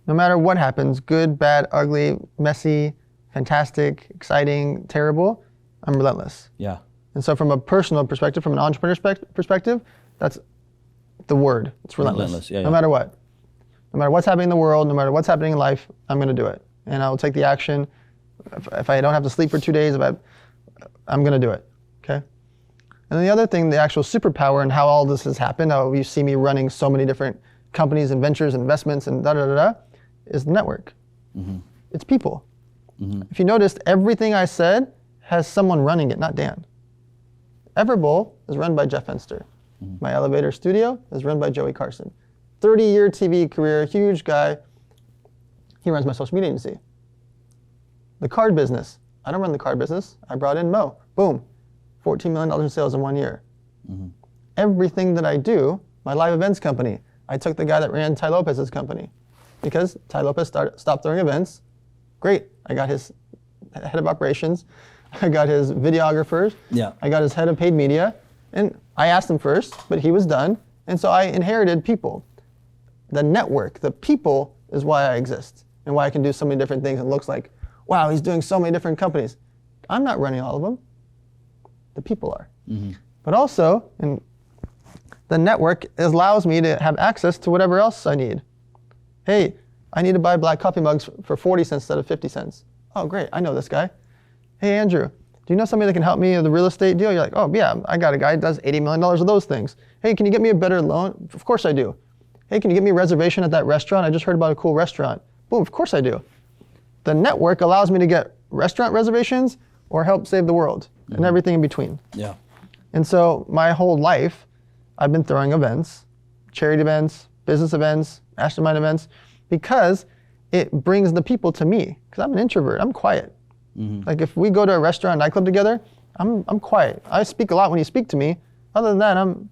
Speaker 2: No matter what happens, good, bad, ugly, messy, fantastic, exciting, terrible, I'm relentless.
Speaker 1: Yeah.
Speaker 2: And so from a personal perspective, from an entrepreneur perspective, that's the word. It's relentless.
Speaker 1: Yeah,
Speaker 2: no matter what. No matter what's happening in the world, no matter what's happening in life, I'm going to do it. And I'll take the action. If I don't have to sleep for 2 days, I'm going to do it. Okay? And then the other thing, the actual superpower and how all this has happened, how you see me running so many different companies and ventures, investments, and is the network. Mm-hmm. It's people. Mm-hmm. If you noticed, everything I said has someone running it, not Dan. Everbowl is run by Jeff Fenster. Mm-hmm. My elevator studio is run by Joey Carson. 30-year TV career, huge guy. He runs my social media agency. The card business, I don't run the card business. I brought in Mo. Boom. $14 million in sales in 1 year. Mm-hmm. Everything that I do, my live events company, I took the guy that ran Ty Lopez's company because Ty Lopez stopped throwing events. Great. I got his head of operations. I got his videographers. Yeah. I got his head of paid media. And I asked him first, but he was done. And so I inherited people. The network, the people is why I exist and why I can do so many different things. It looks like, wow, he's doing so many different companies. I'm not running all of them. The people are. Mm-hmm. But also, the network allows me to have access to whatever else I need. Hey, I need to buy black coffee mugs for 40 cents instead of 50 cents. Oh, great, I know this guy. Hey, Andrew, do you know somebody that can help me with the real estate deal? You're like, oh, yeah, I got a guy that does $80 million of those things. Hey, can you get me a better loan? Of course I do. Hey, can you get me a reservation at that restaurant? I just heard about a cool restaurant. Boom, of course I do. The network allows me to get restaurant reservations or help save the world and everything in between. Yeah. And so my whole life, I've been throwing events, charity events, business events, mastermind events, because it brings the people to me. Because I'm an introvert, I'm quiet. Mm-hmm. Like if we go to a restaurant, nightclub together, I'm quiet. I speak a lot when you speak to me. Other than that, I'm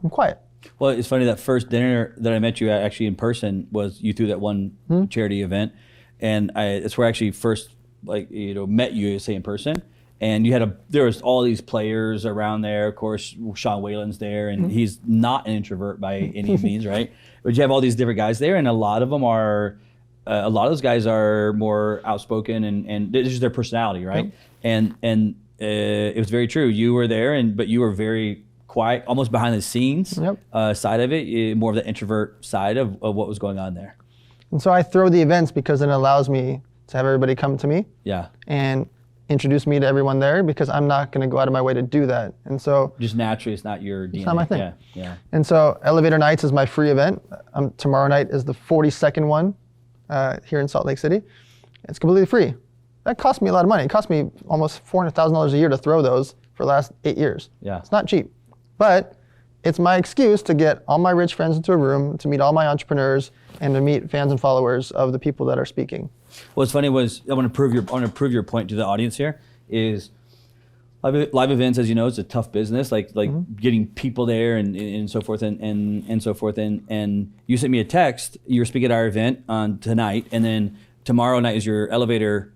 Speaker 2: quiet.
Speaker 1: Well, it's funny, that first dinner that I met you at actually in person was you threw that one charity event. And it's where I actually first met you, say, in person. And there was all these players around there. Of course, Sean Whalen's there, and he's not an introvert by any means, right? But you have all these different guys there, and a lot of them are, a lot of those guys are more outspoken, and it's just their personality, right? Yep. And it was very true. You were there, but you were very quiet, almost behind the scenes side of it, more of the introvert side of what was going on there.
Speaker 2: And so I throw the events because it allows me to have everybody come to me. Yeah. And introduce me to everyone there, because I'm not going to go out of my way to do that. And so
Speaker 1: just naturally, it's not your DNA.
Speaker 2: It's not my thing.
Speaker 1: Yeah, yeah.
Speaker 2: And so Elevator Nights is my free event. Tomorrow night is the 42nd one here in Salt Lake City. It's completely free. That cost me a lot of money. It cost me almost $400,000 a year to throw those for the last 8 years. Yeah. It's not cheap, but it's my excuse to get all my rich friends into a room, to meet all my entrepreneurs, and to meet fans and followers of the people that are speaking.
Speaker 1: What's funny was, I want to prove your point to the audience here, is live events, as you know, it's a tough business, like getting people there and so forth and so forth. And you sent me a text, you were speaking at our event on tonight, and then tomorrow night is your elevator,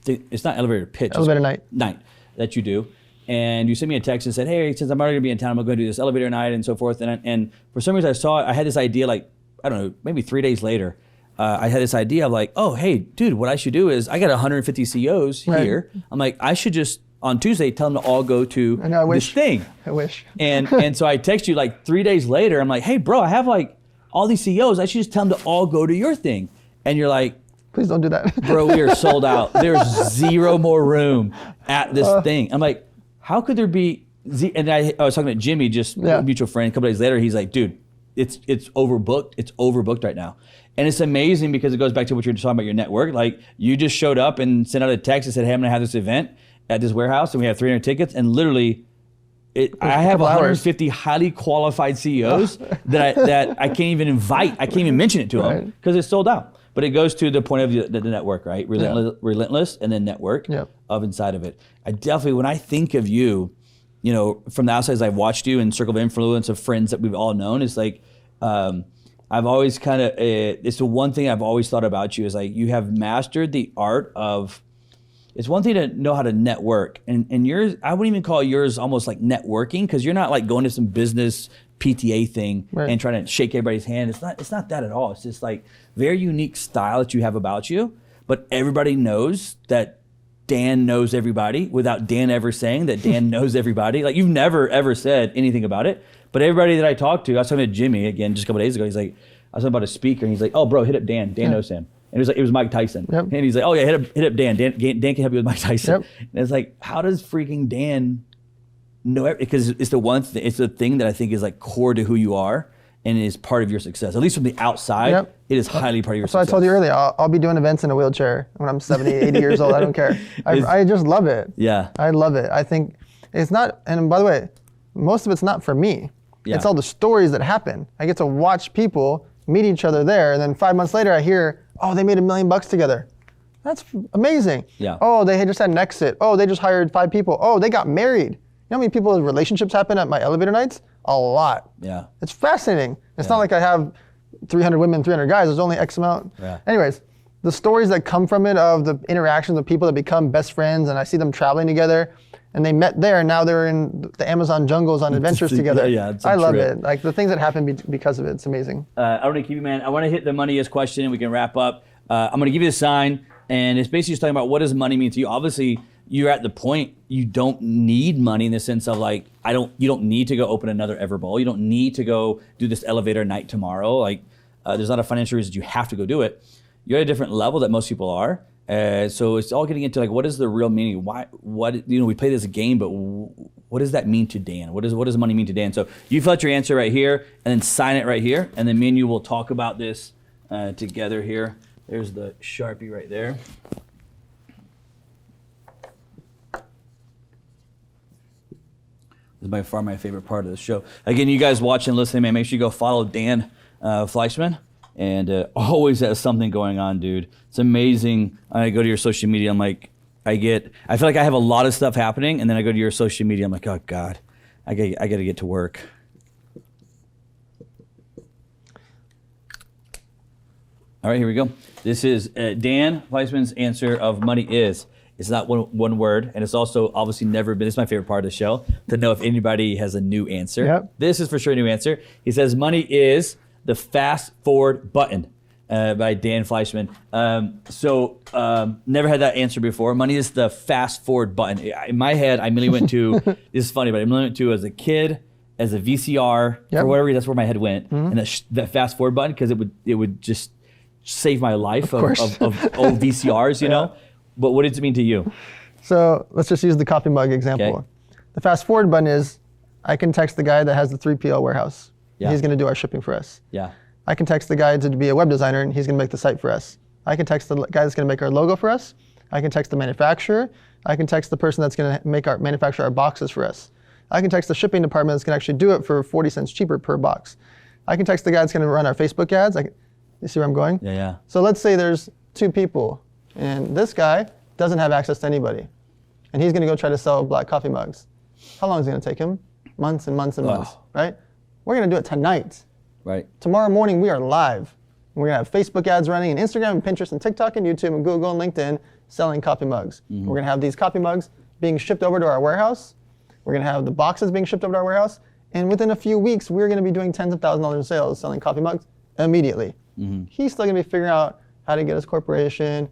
Speaker 1: it's not elevator pitch.
Speaker 2: Elevator night
Speaker 1: that you do. And you sent me a text and said, hey, since I'm already going to be in town, I'm going to go do this elevator night and so forth. And for some reason I saw it, I had this idea, like, I don't know, maybe 3 days later, I had this idea of like, oh, hey, dude, what I should do is I got 150 CEOs here. I'm like, I should just, on Tuesday, tell them to all go to this thing.
Speaker 2: I wish.
Speaker 1: And so I text you like 3 days later. I'm like, hey, bro, I have like all these CEOs. I should just tell them to all go to your thing. And you're like,
Speaker 2: please don't do that.
Speaker 1: Bro, we are sold out. There's zero more room at this thing. I'm like, how could there be? And I was talking to Jimmy, just a mutual friend, a couple days later. He's like, dude, it's overbooked. It's overbooked right now. And it's amazing because it goes back to what you're talking about, your network. Like, you just showed up and sent out a text and said, hey, I'm going to have this event at this warehouse, and we have 300 tickets. And literally, I have 150 highly qualified CEOs that I can't even invite. I can't even mention it to them because it's sold out. But it goes to the point of the network, right? Relentless and then network of inside of it. I definitely, when I think of you, you know, from the outside as I've watched you and circle of influence of friends that we've all known, it's like, I've always kind of, it's the one thing I've always thought about you is like, you have mastered the art of, it's one thing to know how to network. And yours, I wouldn't even call yours almost like networking, because you're not like going to some business PTA thing and trying to shake everybody's hand. It's not that at all. It's just like very unique style that you have about you. but everybody knows that Dan knows everybody without Dan ever saying that Dan knows everybody. Like, you've never ever said anything about it, but everybody that I talked to, I was talking to Jimmy again just a couple days ago. He's like, I was talking about a speaker, and he's like, oh, bro, hit up Dan. Dan knows him. And it was Mike Tyson. And he's like, oh yeah, hit up Dan. Dan can help you with Mike Tyson. And it's like, how does freaking Dan know? Because it's the thing that I think is like core to who you are and is part of your success. At least from the outside, it is highly part of your success.
Speaker 2: So I told you earlier, I'll be doing events in a wheelchair when I'm 70, 80 years old. I don't care. I just love it.
Speaker 1: Yeah.
Speaker 2: I love it. I think it's not, and by the way, most of it's not for me. Yeah. It's all the stories that happen. I get to watch people meet each other there, and then 5 months later I hear, oh, they made $1 million together. That's amazing.
Speaker 1: Yeah.
Speaker 2: Oh, they just had an exit. Oh, they just hired 5 people. Oh, they got married. You know how many people's relationships happen at my elevator nights? A lot.
Speaker 1: Yeah.
Speaker 2: It's fascinating. It's not like I have 300 women, 300 guys. There's only X amount.
Speaker 1: Yeah.
Speaker 2: Anyways, the stories that come from it, of the interactions of people that become best friends, and I see them traveling together, and they met there, and now they're in the Amazon jungles on adventures together. I love it. Like, the things that happen because of it, it's amazing.
Speaker 1: I don't want to keep you, man. I want to hit the money is question, and we can wrap up. I'm going to give you a sign, and it's basically just talking about, what does money mean to you? Obviously, you're at the point you don't need money in the sense of like, you don't need to go open another Everbowl. You don't need to go do this elevator night tomorrow. Like, there's not a financial reason you have to go do it. You're at a different level that most people are. So it's all getting into like, what is the real meaning? We play this game, but what does that mean to Dan? What does money mean to Dan? So you fill out your answer right here, and then sign it right here, and then me and you will talk about this together here. There's the Sharpie right there. This is by far my favorite part of the show. Again, you guys watching and listening, man, make sure you go follow Dan Fleyshman. And always has something going on, dude. It's amazing. I go to your social media, I'm like, I feel like I have a lot of stuff happening, and then I go to your social media, I'm like, oh God, I got to get to work. All right, here we go. This is Dan Fleyshman's answer of money is. It's not one word, and it's also obviously never been. It's my favorite part of the show, to know if anybody has a new answer.
Speaker 2: Yep.
Speaker 1: This is for sure a new answer. He says money is the fast forward button by Dan Fleyshman. Never had that answer before. Money is the fast forward button. In my head, I immediately went to, this is funny, but I immediately went to, as a kid, as a VCR, for whatever reason, that's where my head went. And that fast forward button, because it would just save my life of old VCRs, you know? But what does it mean to you?
Speaker 2: So let's just use the coffee mug example. Okay. The fast forward button is, I can text the guy that has the 3PL warehouse. Yeah. He's going to do our shipping for us. Yeah. I can text the guy to be a web designer, and he's going to make the site for us. I can text the guy that's going to make our logo for us. I can text the manufacturer. I can text the person that's going to manufacture our boxes for us. I can text the shipping department that's going to actually do it for 40 cents cheaper per box. I can text the guy that's going to run our Facebook ads. You see where I'm going?
Speaker 1: Yeah.
Speaker 2: So let's say there's 2 people, and this guy doesn't have access to anybody, and he's going to go try to sell black coffee mugs. How long is it going to take him? Months and months and months, right? We're going to do it tonight.
Speaker 1: Right.
Speaker 2: Tomorrow morning, we are live. We're going to have Facebook ads running, and Instagram, and Pinterest, and TikTok, and YouTube, and Google, and LinkedIn selling coffee mugs. We're going to have these coffee mugs being shipped over to our warehouse. We're going to have the boxes being shipped over to our warehouse. And within a few weeks, we're going to be doing tens of thousands of dollars in sales selling coffee mugs immediately. He's still going to be figuring out how to get his corporation,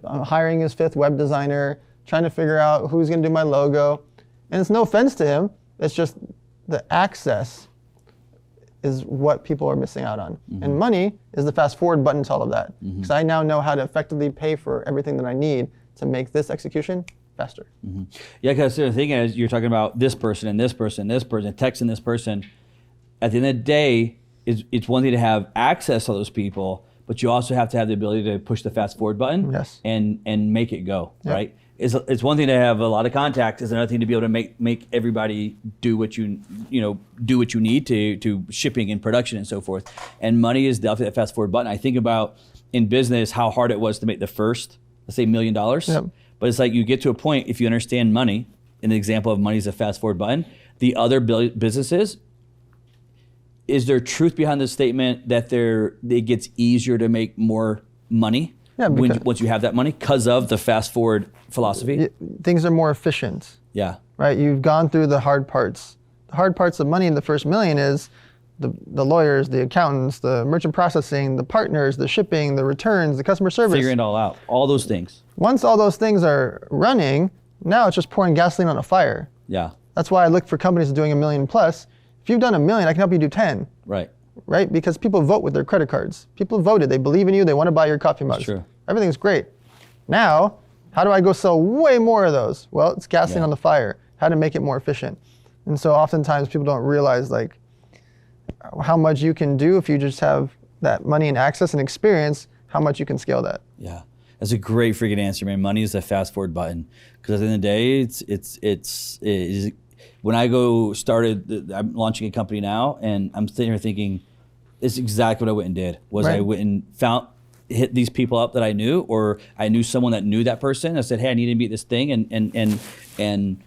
Speaker 2: hiring his 5th web designer, trying to figure out who's going to do my logo. And it's no offense to him. It's just the access is what people are missing out on. And money is the fast forward button to all of that. Because I now know how to effectively pay for everything that I need to make this execution faster.
Speaker 1: Yeah, because the thing is, you're talking about this person and this person and this person, texting this person. At the end of the day, it's one thing to have access to those people, but you also have to have the ability to push the fast forward button and make it go, right? It's one thing to have a lot of contacts. It's another thing to be able to make everybody do what you need to shipping and production and so forth. And money is definitely that fast forward button. I think about in business how hard it was to make the first, let's say $1 million. But it's like you get to a point, if you understand money, an example of money is a fast forward button. The other businesses, is there truth behind the statement that it gets easier to make more money? Once you have that money, because of the fast forward philosophy?
Speaker 2: Things are more efficient.
Speaker 1: Yeah.
Speaker 2: Right? You've gone through the hard parts. The hard parts of money in the first $1 million is the lawyers, the accountants, the merchant processing, the partners, the shipping, the returns, the customer service.
Speaker 1: Figuring it all out, all those things.
Speaker 2: Once all those things are running, now it's just pouring gasoline on a fire.
Speaker 1: Yeah.
Speaker 2: That's why I look for companies doing $1 million plus. If you've done $1 million, I can help you do 10.
Speaker 1: Right.
Speaker 2: Right? Because people vote with their credit cards. People voted. They believe in you. They want to buy your coffee mugs.
Speaker 1: True.
Speaker 2: Everything's great. Now, how do I go sell way more of those? Well, it's gasoline on the fire. How to make it more efficient. And so oftentimes people don't realize like how much you can do if you just have that money and access and experience, how much you can scale that.
Speaker 1: Yeah. That's a great freaking answer, man. Money is the fast forward button. Because at the end of the day, it's when I I'm launching a company now, and I'm sitting here thinking, it's exactly what I went and did.
Speaker 2: Right.
Speaker 1: I went and hit these people up that I knew, or I knew someone that knew that person. I said, hey, I need to meet this thing, and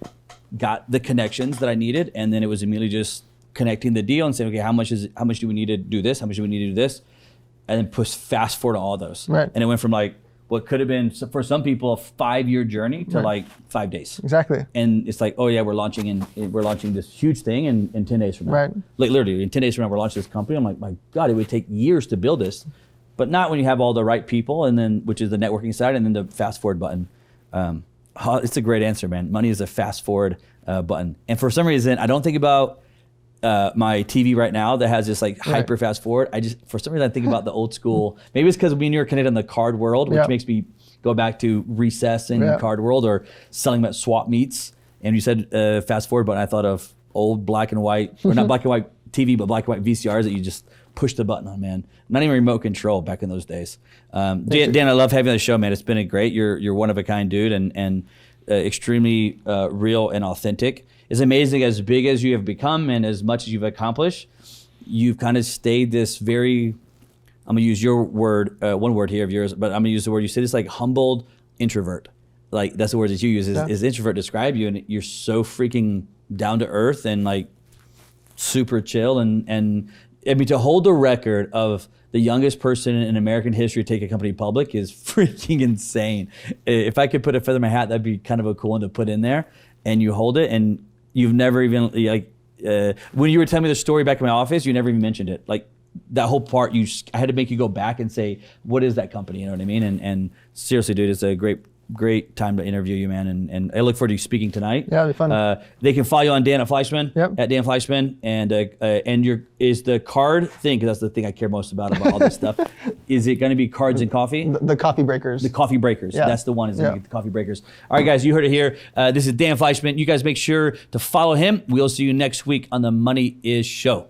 Speaker 1: got the connections that I needed, and then it was immediately just connecting the deal and saying, okay, how much do we need to do this? How much do we need to do this? And then push fast forward to all those.
Speaker 2: Right.
Speaker 1: And it went from like what could have been for some people a 5-year journey to like 5 days.
Speaker 2: Exactly.
Speaker 1: And it's like, oh yeah, we're launching this huge thing in 10 days from now.
Speaker 2: Right.
Speaker 1: Like literally in 10 days from now, we're launching this company. I'm like, my God, it would take years to build this, but not when you have all the right people, and then which is the networking side, and then the fast forward button. It's a great answer, man. Money is a fast forward button. And for some reason, I don't think about my TV right now that has this like hyper fast forward. For some reason I think about the old school. Maybe it's because me and you are connected in the card world, which makes me go back to recess in card world or selling them at swap meets. And you said fast forward button, I thought of old black and white, or not black and white TV, but black and white VCRs that you just push the button on, man. Not even remote control back in those days. Dan, I love having you on the show, man. It's been great. You're one of a kind dude, and extremely real and authentic. It's amazing, as big as you have become and as much as you've accomplished, you've kind of stayed this very, I'm gonna use your word, one word here of yours, but I'm gonna use the word you said, it's like humbled introvert. Like that's the word that you use, is introvert describe you, and you're so freaking down to earth and like super chill, and I mean, to hold the record of the youngest person in American history to take a company public is freaking insane. If I could put a feather in my hat, that'd be kind of a cool one to put in there. And you hold it, and you've never even like when you were telling me the story back in my office, you never even mentioned it. Like that whole part, I had to make you go back and say, what is that company? You know what I mean? And seriously, dude, it's a great time to interview you, man. And I look forward to you speaking tonight.
Speaker 2: Yeah, it'll be fun.
Speaker 1: They can follow you on Dan Fleyshman, at Dan Fleyshman, and is the card thing, because that's the thing I care most about all this stuff. Is it going to be cards and coffee?
Speaker 2: The coffee breakers.
Speaker 1: The coffee breakers. Yeah. That's the one. The coffee breakers. All right, guys, you heard it here. This is Dan Fleyshman. You guys make sure to follow him. We'll see you next week on the Money Is Show.